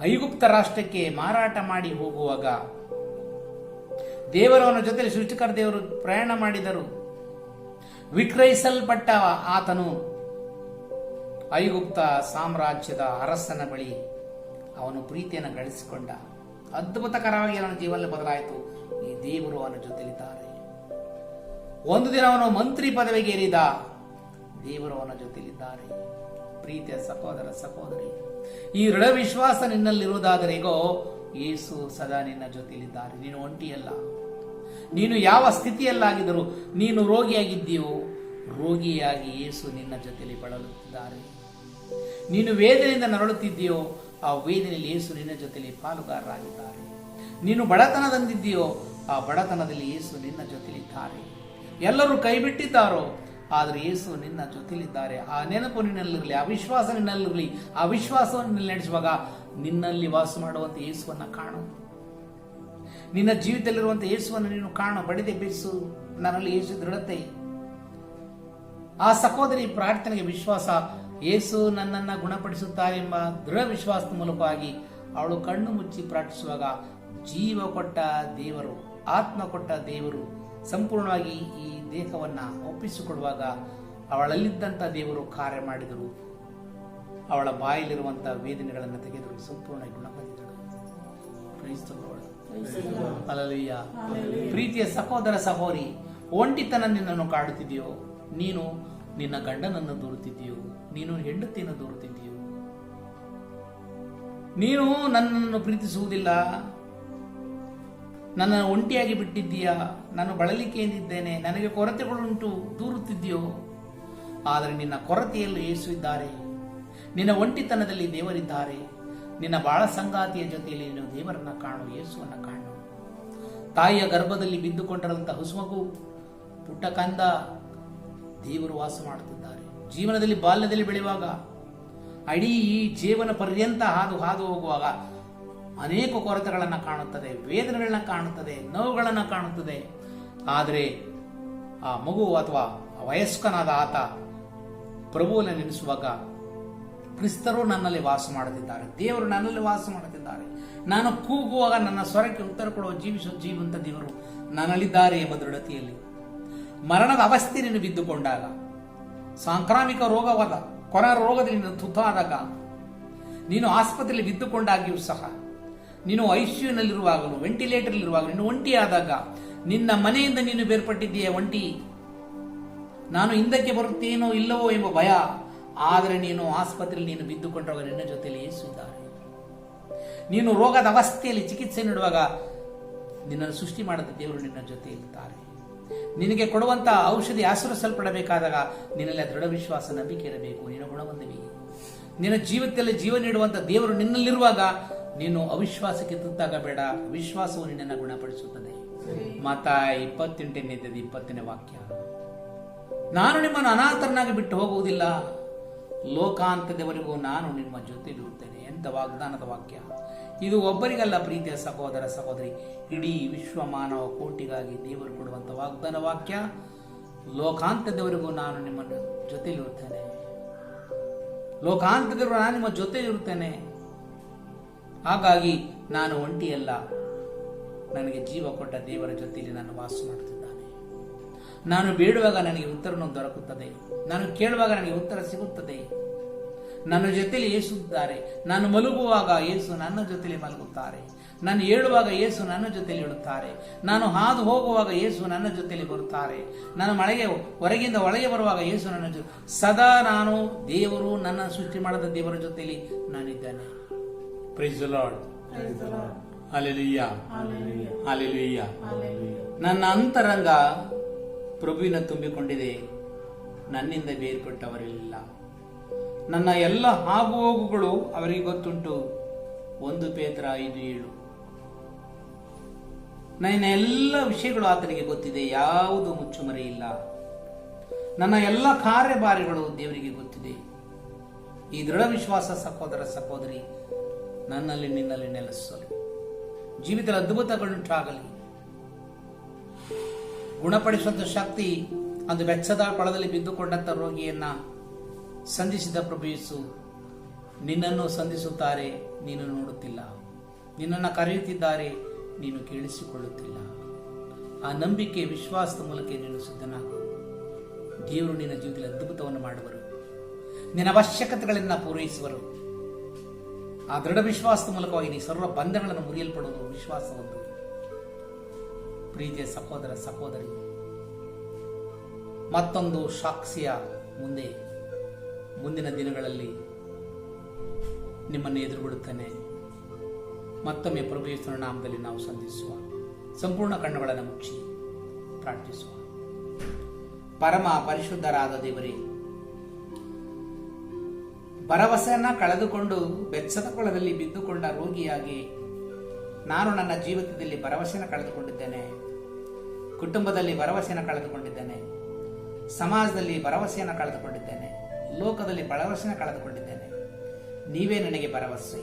ಐಗುಪ್ತ ರಾಷ್ಟ್ರಕ್ಕೆ ಮಾರಾಟ ಮಾಡಿ ಹೋಗುವಾಗ ದೇವರವನ ಜೊತೆಲಿ ಸೃಷ್ಟಿಕರ ದೇವರು ಪ್ರಯಾಣ ಮಾಡಿದರು. ವಿಕ್ರಯಿಸಲ್ಪಟ್ಟ ಆತನು ಐಗುಪ್ತ ಸಾಮ್ರಾಜ್ಯದ ಅರಸನ ಬಳಿ ಅವನು ಪ್ರೀತಿಯನ್ನು ಗಳಿಸಿಕೊಂಡ. ಅದ್ಭುತಕರವಾಗಿ ಅವನ ಜೀವನ ಬದಲಾಯಿತು. ಈ ದೇವರು ಅವನ ಜೊತೆಲಿದ್ದಾರೆ. ಒಂದು ದಿನ ಅವನು ಮಂತ್ರಿ ಪದವಿಗೆ ಏರಿದ. ದೇವರು ಅವನ ಜೊತೆಲಿದ್ದಾರೆ. ಪ್ರೀತಿಯ ಸಹೋದರ ಸಹೋದರಿ, ಈ ದೃಢ ವಿಶ್ವಾಸ ನಿನ್ನಲ್ಲಿರುವುದಾದರೆ ಈಗೋ ಯೇಸು ಸದಾ ನಿನ್ನ ಜೊತೆಲಿದ್ದಾರೆ. ನೀನು ಒಂಟಿಯಲ್ಲ. ನೀನು ಯಾವ ಸ್ಥಿತಿಯಲ್ಲಾಗಿದ್ದರೂ, ನೀನು ರೋಗಿಯಾಗಿದ್ದೀಯೋ, ರೋಗಿಯಾಗಿ ಯೇಸು ನಿನ್ನ ಜೊತೆಲಿ ಬಳಲುತ್ತಿದ್ದಾರೆ. ನೀನು ವೇದನೆಯಿಂದ ನರಳುತ್ತಿದ್ದೀಯೋ, ಆ ವೇದನೆಯಲ್ಲಿ ಯೇಸು ನಿನ್ನ ಜೊತೆಲಿ ಪಾಲುಗಾರರಾಗಿದ್ದಾರೆ. ನೀನು ಬಡತನದಂದಿದ್ದೀಯೋ, ಆ ಬಡತನದಲ್ಲಿ ಯೇಸು ನಿನ್ನ ಜೊತೆಲಿದ್ದಾರೆ. ಎಲ್ಲರೂ ಕೈ ಬಿಟ್ಟಿದ್ದಾರೋ, ಆದರೆ ಯೇಸು ನಿನ್ನ ಜೊತೆಲಿದ್ದಾರೆ. ಆ ನೆನಪು ನಿನ್ನಲ್ಲಿರಲಿ, ಆ ವಿಶ್ವಾಸ ನಿನ್ನಲ್ಲಿರಲಿ. ಆ ವಿಶ್ವಾಸವನ್ನು ನಡೆಸುವಾಗ ನಿನ್ನಲ್ಲಿ ವಾಸ ಮಾಡುವಂತ ಯೇಸುವನ್ನ ಕಾಣು. ನಿನ್ನ ಜೀವಿತದಲ್ಲಿರುವಂತಹ ಯೇಸುವನ್ನು ನೀನು ಕಾಣು. ಬಡಿದೆ ಬಿಡಿಸು, ನನ್ನಲ್ಲಿ ಯೇಸು ದೃಢತೆ. ಆ ಸಹೋದರಿ ಪ್ರಾರ್ಥನೆಗೆ ವಿಶ್ವಾಸ, ಯೇಸು ನನ್ನನ್ನ ಗುಣಪಡಿಸುತ್ತಾರೆ ಎಂಬ ದೃಢ ವಿಶ್ವಾಸದ ಮೂಲಕವಾಗಿ ಅವಳು ಕಣ್ಣು ಮುಚ್ಚಿ ಪ್ರಾರ್ಥಿಸುವಾಗ ಜೀವ ಕೊಟ್ಟ ದೇವರು, ಆತ್ಮ ಕೊಟ್ಟ ದೇವರು ಸಂಪೂರ್ಣವಾಗಿ ಈ ದೇಹವನ್ನ ಒಪ್ಪಿಸಿಕೊಡುವಾಗ ಅವಳಲ್ಲಿದ್ದಂಥ ದೇವರು ಕಾರ್ಯ ಮಾಡಿದರು. ಅವಳ ಬಾಯಲ್ಲಿರುವಂತಹ ವೇದನೆಗಳನ್ನು ತೆಗೆದರು, ಸಂಪೂರ್ಣ ಗುಣ ಹೊಂದಿದಳು. ಹಲ್ಲೆಲೂಯಾ. ಪ್ರೀತಿಯ ಸಹೋದರ ಸಹೋದರಿ, ಒಂಟಿತನ ನಿನ್ನನ್ನು ಕಾಡುತ್ತಿದೆಯೋ, ನೀನು ನಿನ್ನ ಗಂಡನನ್ನು ದೂರುತ್ತಿದ್ದೀಯೋ, ನೀನು ಹೆಂಡತಿಯನ್ನು ದೂರುತ್ತಿದ್ದೀಯೋ, ನೀನು ನನ್ನನ್ನು ಪ್ರೀತಿಸುವುದಿಲ್ಲ, ನನ್ನ ಒಂಟಿಯಾಗಿ ಬಿಟ್ಟಿದ್ದೀಯಾ, ನಾನು ಬಳಲಿಕೆ ಎಂದಿದ್ದೇನೆ, ನನಗೆ ಕೊರತೆಗಳುಂಟು ದೂರುತ್ತಿದ್ದೀಯೋ. ಆದರೆ ನಿನ್ನ ಕೊರತೆಯಲ್ಲೂ ಯೇಸು ಇದ್ದಾರೆ. ನಿನ್ನ ಒಂಟಿತನದಲ್ಲಿ ದೇವರಿದ್ದಾರೆ. ನಿನ್ನ ಬಾಳ ಸಂಗಾತಿಯ ಜೊತೆಯಲ್ಲಿ ನೀನು ದೇವರನ್ನ ಕಾಣು, ಯೇಸುವನ್ನ ಕಾಣು. ತಾಯಿಯ ಗರ್ಭದಲ್ಲಿ ಬಿದ್ದುಕೊಂಡಿರುವಂತ ಹುಸುಮಗು, ಪುಟ್ಟ ಕಂದ, ದೇವರು ವಾಸ ಮಾಡುತ್ತಿದ್ದಾರೆ. ಜೀವನದಲ್ಲಿ ಬಾಲ್ಯದಲ್ಲಿ ಬೆಳೆಯುವಾಗ, ಇಡೀ ಈ ಜೀವನ ಪರ್ಯಂತ ಹಾದು ಹೋಗುವಾಗ ಅನೇಕ ಕೊರತೆಗಳನ್ನು ಕಾಣುತ್ತದೆ, ವೇದನೆಗಳನ್ನ ಕಾಣುತ್ತದೆ, ನೋವುಗಳನ್ನು ಕಾಣುತ್ತದೆ. ಆದರೆ ಆ ಮಗು ಅಥವಾ ವಯಸ್ಕನಾದ ಆತ ಪ್ರಭುವನ್ನು ನೆನೆಸುವಾಗ, ಕ್ರಿಸ್ತರು ನನ್ನಲ್ಲಿ ವಾಸ ಮಾಡುತ್ತಿದ್ದಾರೆ, ದೇವರು ನನ್ನಲ್ಲಿ ವಾಸ ಮಾಡುತ್ತಿದ್ದಾರೆ, ನಾನು ಕೂಗುವಾಗ ನನ್ನ ಸ್ವರಕ್ಕೆ ಉತ್ತರ ಕೊಡುವ ಜೀವಂತ ದೇವರು ನನ್ನಲ್ಲಿದ್ದಾರೆ ಎಂಬ ದೃಢತೆಯಲ್ಲಿ, ಮರಣದ ಅವಸ್ಥೆ ನೀನು ಬಿದ್ದುಕೊಂಡಾಗ, ಸಾಂಕ್ರಾಮಿಕ ರೋಗವಾದ ಕೊರ ರೋಗದಲ್ಲಿ ನೀನು ತುತ್ತಾದಾಗ, ನೀನು ಆಸ್ಪತ್ರೆಯಲ್ಲಿ ಬಿದ್ದುಕೊಂಡಾಗಿಯೂ ಸಹ, ನೀನು ಐಸಿಯುನಲ್ಲಿರುವಾಗಲೂ, ವೆಂಟಿಲೇಟರ್ಲಿರುವಾಗ, ನೀನು ಒಂಟಿಯಾದಾಗ, ನಿನ್ನ ಮನೆಯಿಂದ ನೀನು ಬೇರ್ಪಟ್ಟಿದ್ದೀಯ ಒಂಟಿ, ನಾನು ಹಿಂದಕ್ಕೆ ಬರುತ್ತೇನೋ ಇಲ್ಲವೋ ಎಂಬ ಭಯ. ಆದರೆ ನೀನು ಆಸ್ಪತ್ರೆಯಲ್ಲಿ ನೀನು ಬಿದ್ದುಕೊಂಡಾಗ ನಿನ್ನ ಜೊತೆಯಲ್ಲಿ ಯೇಸು ಇದ್ದಾರೆ. ನೀನು ರೋಗದ ಅವಸ್ಥೆಯಲ್ಲಿ ಚಿಕಿತ್ಸೆ ನೀಡುವಾಗ ನಿನ್ನನ್ನು ಸೃಷ್ಟಿ ಮಾಡಿದ ದೇವರು ನಿನ್ನ ಜೊತೆ ಇರುತ್ತಾರೆ. ನಿನಗೆ ಕೊಡುವಂತ ಔಷಧಿ ಆಶ್ರಯಿಸಲ್ಪಡಬೇಕಾದಾಗ ನಿನ್ನಲ್ಲಿ ದೃಢ ವಿಶ್ವಾಸ, ನಂಬಿಕೆ ಇರಬೇಕು. ನೀನು ಗುಣಹೊಂದಿವಿ. ನಿನ್ನ ಜೀವಿತದಲ್ಲಿ ಜೀವ ನೀಡುವಂತ ದೇವರು ನಿನ್ನಲ್ಲಿರುವಾಗ ನೀನು ಅವಿಶ್ವಾಸಕ್ಕೆ ತುತ್ತಾಗಬೇಡ. ವಿಶ್ವಾಸವು ನಿನ್ನನ್ನು ಗುಣಪಡಿಸುತ್ತದೆ. ಮತ್ತಾಯ 28:20 ವಾಕ್ಯ. ನಾನು ನಿಮ್ಮನ್ನು ಅನಾಥರನ್ನಾಗಿ ಬಿಟ್ಟು ಹೋಗುವುದಿಲ್ಲ, ಲೋಕಾಂತದವರೆಗೂ ನಾನು ನಿಮ್ಮ ಜೊತೆಲಿರುತ್ತೇನೆ. ಎಂತ ವಾಗ್ದಾನದ ವಾಕ್ಯ ಇದು! ಒಬ್ಬರಿಗಲ್ಲ ಪ್ರೀತಿಯ ಸಹೋದರ ಸಹೋದರಿ, ಇಡೀ ವಿಶ್ವ ಮಾನವ ಕೋಟಿಗಾಗಿ ದೇವರು ಕೊಡುವಂತ ವಾಗ್ದಾನ ವಾಕ್ಯ. ಲೋಕಾಂತದವರೆಗೂ ನಾನು ನಿಮ್ಮ ಜೊತೆಲಿರುತ್ತೇನೆ, ಲೋಕಾಂತದವರೆಗೂ ನಾನು ನಿಮ್ಮ ಜೊತೆಲಿರುತ್ತೇನೆ. ಹಾಗಾಗಿ ನಾನು ಒಂಟಿಯಲ್ಲ, ನನಗೆ ಜೀವ ಕೊಟ್ಟ ದೇವರ ಜೊತೆಯಲ್ಲಿ ನಾನು ವಾಸ ಮಾಡುತ್ತಿದ್ದಾನೆ. ನಾನು ಬೇಡುವಾಗ ನನಗೆ ಉತ್ತರನು ದೊರಕುತ್ತದೆ, ನಾನು ಕೇಳುವಾಗ ನನಗೆ ಉತ್ತರ ಸಿಗುತ್ತದೆ. ನನ್ನ ಜೊತೆಲಿ ಯೇಸು ಇದ್ದಾರೆ. ನಾನು ಮಲಗುವಾಗ ಯೇಸು ನನ್ನ ಜೊತೆಲಿ ಮಲಗುತ್ತಾರೆ. ನಾನು ಏಳುವಾಗ ಯೇಸು ನನ್ನ ಜೊತೆಲಿ ಇಡುತ್ತಾರೆ. ನಾನು ಹಾದು ಹೋಗುವಾಗ ಯೇಸು ನನ್ನ ಜೊತೆಲಿ ಬರುತ್ತಾರೆ. ನಾನು ಹೊರಗಿಂದ ಒಳಗೆ ಬರುವಾಗ ಯೇಸು ನನ್ನ ಜೊತೆ. ಸದಾ ನಾನು ದೇವರು ನನ್ನ ಸೃಷ್ಟಿ ಮಾಡಿದ ದೇವರ ಜೊತೆಲಿ ನಾನಿದ್ದೇನೆ. Praise the lord. Hallelujah, hallelujah. ನನ್ನ ಅಂತರಂಗ ಪ್ರಭುವಿನ ತುಂಬಿಕೊಂಡಿದೆ, ನನ್ನಿಂದ ಬೇರ್ಪಟ್ಟವರಿಲ್ಲ. ನನ್ನ ಎಲ್ಲ ಆಗುಹೋಗುಗಳು ಅವರಿಗೆ ಗೊತ್ತುಂಟು. 1 ಪೇತ್ರ 5:7. ನನ್ನ ಎಲ್ಲ ವಿಷಯಗಳು ಆತನಿಗೆ ಗೊತ್ತಿದೆ, ಯಾವುದು ಮುಚ್ಚುಮರೆ ಇಲ್ಲ. ನನ್ನ ಎಲ್ಲ ಕಾರ್ಯಭಾರಗಳು ದೇವರಿಗೆ ಗೊತ್ತಿದೆ. ಈ ದೃಢ ವಿಶ್ವಾಸ ಸಹೋದರ ಸಹೋದರಿ ನನ್ನಲ್ಲಿ ನಿನ್ನಲ್ಲಿ ನೆಲೆಸಲಿ. ಜೀವಿತದ ಅದ್ಭುತಗಳುಂಟಾಗಲಿ. ಗುಣಪಡಿಸುವಂತ ಶಕ್ತಿ ಒಂದು ಬೆಚ್ಚದ ಕೊಳದಲ್ಲಿ ಬಿದ್ದುಕೊಂಡಂತ ರೋಗಿಯನ್ನ ಸಂಧಿಸಿದ ಪ್ರಭು ಯೇಸು ನಿನ್ನನ್ನು ಸಂಧಿಸುತ್ತಾರೆ, ನೀನು ನೋಡುತ್ತಿಲ್ಲ. ನಿನ್ನನ್ನು ಕರೆಯುತ್ತಿದ್ದಾರೆ, ನೀನು ಕೇಳಿಸಿಕೊಳ್ಳುತ್ತಿಲ್ಲ. ಆ ನಂಬಿಕೆ ವಿಶ್ವಾಸದ ಮೂಲಕ ನೀನು ಸಿದ್ಧನಾಗು. ದೇವರು ನಿನ್ನ ಜೀವಿತದಲ್ಲಿ ಅದ್ಭುತವನ್ನು ಮಾಡುವರು, ನಿನ್ನ ಅವಶ್ಯಕತೆಗಳನ್ನು ಪೂರೈಸುವರು. ಆ ದೃಢ ವಿಶ್ವಾಸದ ಮೂಲಕವಾಗಿ ನೀ ಸರ್ವ ಬಂಧಗಳನ್ನು ಮುರಿಯಲ್ಪಡುವುದು ವಿಶ್ವಾಸವೊಂದು. ಪ್ರೀತಿಯ ಸಹೋದರ ಸಹೋದರಿ, ಮತ್ತೊಂದು ಸಾಕ್ಷಿಯ ಮುಂದಿನ ದಿನಗಳಲ್ಲಿ ನಿಮ್ಮನ್ನು ಎದುರುಬಿಡುತ್ತೇನೆ. ಮತ್ತೊಮ್ಮೆ ಪ್ರಭು ಯೇಸುವಿನ ನಾಮದಲ್ಲಿ ನಾವು ಸಂಧಿಸುವ, ಸಂಪೂರ್ಣ ಕಣ್ಣುಗಳನ್ನು ಮುಚ್ಚಿ ಪ್ರಾರ್ಥಿಸುವ. ಪರಮ ಪರಿಶುದ್ಧರಾದ ದೇವರೇ, ಭರವಸೆಯನ್ನ ಕಳೆದುಕೊಂಡು ಬೆಚ್ಚದ ಕೊಳದಲ್ಲಿ ಬಿದ್ದುಕೊಂಡ ರೋಗಿಯಾಗಿ ನಾನು ನನ್ನ ಜೀವಿತದಲ್ಲಿ ಭರವಸೆಯನ್ನು ಕಳೆದುಕೊಂಡಿದ್ದೇನೆ. ಕುಟುಂಬದಲ್ಲಿ ಭರವಸೆಯನ್ನು ಕಳೆದುಕೊಂಡಿದ್ದೇನೆ. ಸಮಾಜದಲ್ಲಿ ಭರವಸೆಯನ್ನು ಕಳೆದುಕೊಂಡಿದ್ದೇನೆ. ಲೋಕದಲ್ಲಿ ಭರವಸೆಯನ್ನು ಕಳೆದುಕೊಂಡಿದ್ದೇನೆ. ನೀವೇ ನನಗೆ ಭರವಸೆ.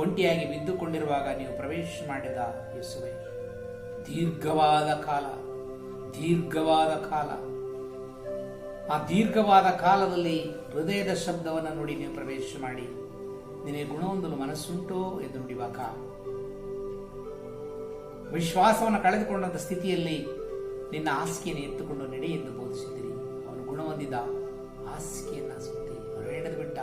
ಒಂಟಿಯಾಗಿ ಬಿದ್ದುಕೊಂಡಿರುವಾಗ ನೀವು ಪ್ರವೇಶ ಮಾಡಿದ ಯೇಸುವೆ, ದೀರ್ಘವಾದ ಕಾಲ, ಆ ದೀರ್ಘವಾದ ಕಾಲದಲ್ಲಿ ಹೃದಯದ ಶಬ್ದವನ್ನು ನೋಡಿ ನೀವು ಪ್ರವೇಶ ಮಾಡಿ, ನಿನಗೆ ಗುಣಹೊಂದಲು ಮನಸ್ಸುಂಟೋ ಎಂದು ನುಡಿವಾಗ, ವಿಶ್ವಾಸವನ್ನು ಕಳೆದುಕೊಂಡಂತ ಸ್ಥಿತಿಯಲ್ಲಿ ನಿನ್ನ ಹಾಸಿಗೆಯನ್ನು ಎತ್ತುಕೊಂಡು ನಡೆ ಎಂದು ಬೋಧಿಸಿದಿರಿ. ಅವನು ಗುಣ ಹೊಂದಿದ ಹಾಸಿಗೆಯನ್ನ ಸುತ್ತಿ ಹೊರಗೆಳೆದು ಬಿಟ್ಟ.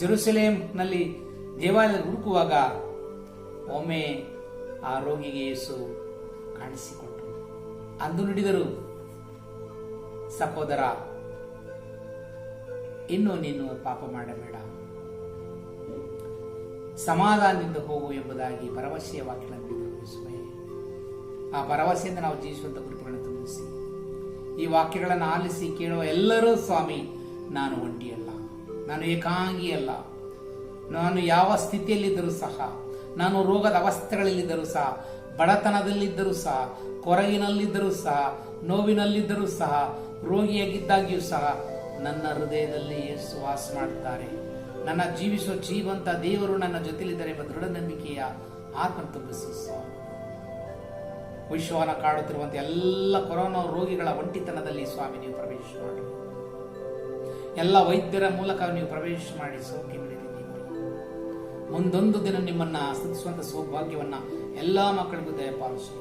ಜೆರುಸಲೇಂನಲ್ಲಿ ದೇವಾಲಯದಲ್ಲಿ ಹುಡುಕುವಾಗ ಒಮ್ಮೆ ಆ ರೋಗಿಗೆ ಯೇಸು ಕಾಣಿಸಿಕೊಟ್ಟರು. ಅಂದು ನುಡಿದರು, ಸಹೋದರ, ಇನ್ನು ನೀನು ಪಾಪ ಮಾಡಬೇಡ, ಸಮಾಧಾನದಿಂದ ಹೋಗು ಎಂಬುದಾಗಿ ಭರವಸೆಯ ವಾಕ್ಯಗಳನ್ನು ನುಡಿದರು. ಆ ಭರವಸೆಯಿಂದ ನಾವು ಜೀವಿಸುವಂತ ಕೃಪೆಗಳನ್ನು ತುಂಬಿಸಿ, ಈ ವಾಕ್ಯಗಳನ್ನು ಆಲಿಸಿ ಕೇಳುವ ಎಲ್ಲರೂ, ಸ್ವಾಮಿ, ನಾನು ಒಂಟಿಯಲ್ಲ, ನಾನು ಏಕಾಂಗಿಯಲ್ಲ, ನಾನು ಯಾವ ಸ್ಥಿತಿಯಲ್ಲಿದ್ದರೂ ಸಹ, ನಾನು ರೋಗದ ಅವಸ್ಥೆಗಳಲ್ಲಿದ್ದರೂ ಸಹ, ಬಡತನದಲ್ಲಿದ್ದರೂ ಸಹ, ಕೊರಗಿನಲ್ಲಿದ್ದರೂ ಸಹ, ನೋವಿನಲ್ಲಿದ್ದರೂ ಸಹ, ರೋಗಿಯಾಗಿದ್ದಾಗಿಯೂ ಸಹ ನನ್ನ ಹೃದಯದಲ್ಲಿ ಯೇಸು ವಾಸ ಮಾಡುತ್ತಾರೆ. ನನ್ನ ಜೀವಿಸುವ ಜೀವಂತ ದೇವರು ನನ್ನ ಜೊತೆಲಿದ್ದಾರೆ ಎಂಬ ದೃಢ ನಂಬಿಕೆಯ ಆತ್ಮ ತುಂಬಿಸಿ ಸ್ವಾಮಿ. ವಿಶ್ವವನ್ನು ಕಾಡುತ್ತಿರುವಂತೆ ಎಲ್ಲ ಕೊರೋನಾ ರೋಗಿಗಳ ಒಂಟಿತನದಲ್ಲಿ ಸ್ವಾಮಿ ನೀವು ಪ್ರವೇಶ ಮಾಡಿ, ಎಲ್ಲ ವೈದ್ಯರ ಮೂಲಕ ನೀವು ಪ್ರವೇಶ ಮಾಡಿ ಸೌಖ್ಯ ನೀಡಿದ್ದೀರಿ. ಮುಂದೊಂದು ದಿನ ನಿಮ್ಮನ್ನ ಸ್ತುತಿಸುವಂತ ಸೌಭಾಗ್ಯವನ್ನ ಎಲ್ಲಾ ಮಕ್ಕಳಿಗೂ ದಯಪಾಲಿಸಿ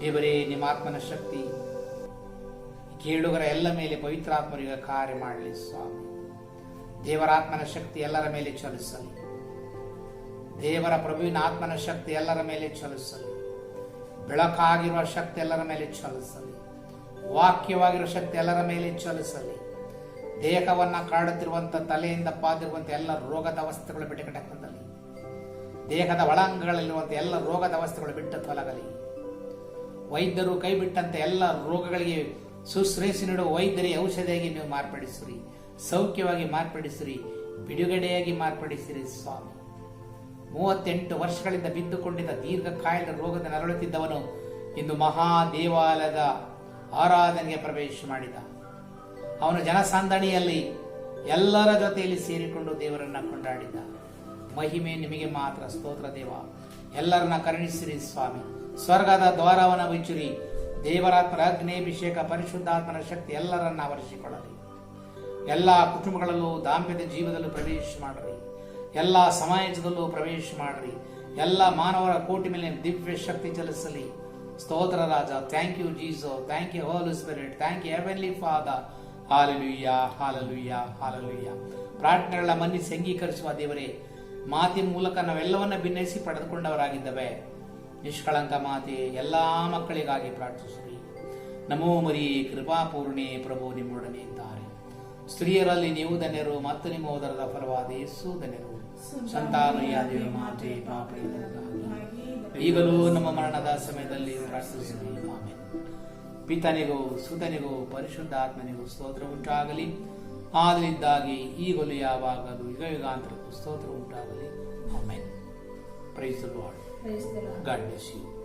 ದೇವರೇ. ನಿಮ್ಮ ಆತ್ಮನ ಶಕ್ತಿ ಕೇಳುಗರ ಎಲ್ಲ ಮೇಲೆ ಪವಿತ್ರಾತ್ಮರಿಗೆ ಕಾರ್ಯ ಮಾಡಲಿ ಸ್ವಾಮಿ. ದೇವರ ಆತ್ಮನ ಶಕ್ತಿ ಎಲ್ಲರ ಮೇಲೆ ಚಲಿಸಲಿ. ದೇವರ ಪ್ರಭುವಿನ ಆತ್ಮನ ಶಕ್ತಿ ಎಲ್ಲರ ಮೇಲೆ ಚಲಿಸಲಿ. ಬೆಳಕಾಗಿರುವ ಶಕ್ತಿ ಎಲ್ಲರ ಮೇಲೆ ಚಲಿಸಲಿ. ವಾಕ್ಯವಾಗಿರುವ ಶಕ್ತಿ ಎಲ್ಲರ ಮೇಲೆ ಚಲಿಸಲಿ. ದೇಹವನ್ನ ಕಾಡುತ್ತಿರುವಂತ ತಲೆಯಿಂದ ಪಾದಿರುವಂತ ಎಲ್ಲ ರೋಗದ ಅವಸ್ಥೆಗಳು ಬಿಟ್ಟು ಕಟ್ಟಕೊಂಡಲಿ. ದೇಹದ ಒಳಂಗಗಳಲ್ಲಿರುವಂತ ಎಲ್ಲ ರೋಗದ ಅವಸ್ಥೆಗಳು ಬಿಟ್ಟು ತೊಲಗಲಿ. ವೈದ್ಯರು ಕೈ ಬಿಟ್ಟಂತೆ ಎಲ್ಲ ರೋಗಗಳಿಗೆ ಸುಶ್ರೇಷಿ ನೀಡುವ ವೈದ್ಯರಿಗೆ ಔಷಧಿಯಾಗಿ ನೀವು ಮಾರ್ಪಡಿಸಿರಿ, ಸೌಖ್ಯವಾಗಿ ಮಾರ್ಪಡಿಸಿರಿ. ಬಿಡುಗಡೆಯಾಗಿ ಮಾರ್ಪಡಿಸಿರಿ ಸ್ವಾಮಿ. 38 ವರ್ಷಗಳಿಂದ ಬಿದ್ದುಕೊಂಡಿದ್ದ ದೀರ್ಘಕಾಯದ ರೋಗದ ನರಳುತ್ತಿದ್ದವನು ಇಂದು ಮಹಾ ದೇವಾಲಯದ ಆರಾಧನೆಗೆ ಪ್ರವೇಶ ಮಾಡಿದ. ಅವನು ಜನಸಂದಣಿಯಲ್ಲಿ ಎಲ್ಲರ ಜೊತೆಯಲ್ಲಿ ಸೇರಿಕೊಂಡು ದೇವರನ್ನ ಕೊಂಡಾಡಿದ. ಮಹಿಮೆ ನಿಮಗೆ ಮಾತ್ರ. ಸ್ತೋತ್ರ ದೇವ. ಎಲ್ಲರನ್ನ ಕರುಣಿಸಿರಿ ಸ್ವಾಮಿ. ಸ್ವರ್ಗದ ದ್ವಾರವನ್ನ ಮುಚ್ಚಿರಿ. ದೇವರಾತ್ಮರ ಅಗ್ನೇಭಿಷೇಕ, ಪರಿಶುದ್ಧಾತ್ಮನ ಶಕ್ತಿ ಎಲ್ಲರನ್ನ ಆವರಿಸಿಕೊಳ್ಳಲಿ. ಎಲ್ಲ ಕುಟುಂಬಗಳಲ್ಲೂ, ದಾಂಪತ್ಯ ಜೀವದಲ್ಲೂ ಪ್ರವೇಶ ಮಾಡ್ರಿ. ಎಲ್ಲ ಸಮಾಜದಲ್ಲೂ ಪ್ರವೇಶ ಮಾಡ್ರಿ. ಎಲ್ಲ ಮಾನವರ ಕೋಟಿ ಮೇಲೆ ದಿವ್ಯ ಶಕ್ತಿ ಚಲಿಸಲಿ. ಸ್ತೋತ್ರ ರಾಜ. Thank you Jesus. Thank you Holy Spirit. Thank you Heavenly Father. Hallelujah, hallelujah, hallelujah. ಪ್ರಾರ್ಥನೆಗಳ ಮನ್ನಿಸಿ ಅಂಗೀಕರಿಸುವ ದೇವರೇ, ಮಾತಿನ ಮೂಲಕ ನಾವೆಲ್ಲವನ್ನ ಭಿನ್ನಯಿಸಿ ಪಡೆದುಕೊಂಡವರಾಗಿದ್ದೇವೆ. ನಿಷ್ಕಳಂಕ ಮಾತೆ ಎಲ್ಲಾ ಮಕ್ಕಳಿಗಾಗಿ ಪ್ರಾರ್ಥಿಸಿರಿ. ನಮೋ ಮರಿ ಕೃಪಾಪೂರ್ಣೆ, ಪ್ರಭು ನಿಮ್ಮೊಡನೆ ಇದ್ದಾರೆ. ಸ್ತ್ರೀಯರಲ್ಲಿ ನೀವು ಧನ್ಯರು ಮತ್ತು ನಿಮ್ಮ ಉದರದ ಫಲವಾದ ಯೇಸು ಧನ್ಯರು. ಸಂತಾನಯಾದೇವ ಮಾತೆ, ಪಾಪಗಳಿಗಾಗಿ ಈಗಲೂ ನಮ್ಮ ಮರಣದ ಸಮಯದಲ್ಲಿ ಪ್ರಾರ್ಥಿಸಿರಿ. ಆಮೆನ್. ಪಿತನಿಗೂ ಸುತನಿಗೂ ಪರಿಶುದ್ಧಾತ್ಮನಿಗೂ ಸ್ತೋತ್ರ ಉಂಟಾಗಲಿ. ಆದಲಿದ್ದಾಗಿ ಈಗಲೂ ಯಾವಾಗಲೂ ಯುಗ ಯುಗಾಂತರಕ್ಕೂ ಸ್ತೋತ್ರ ಉಂಟಾಗಲಿ. Amen. Praise the Lord. God bless you.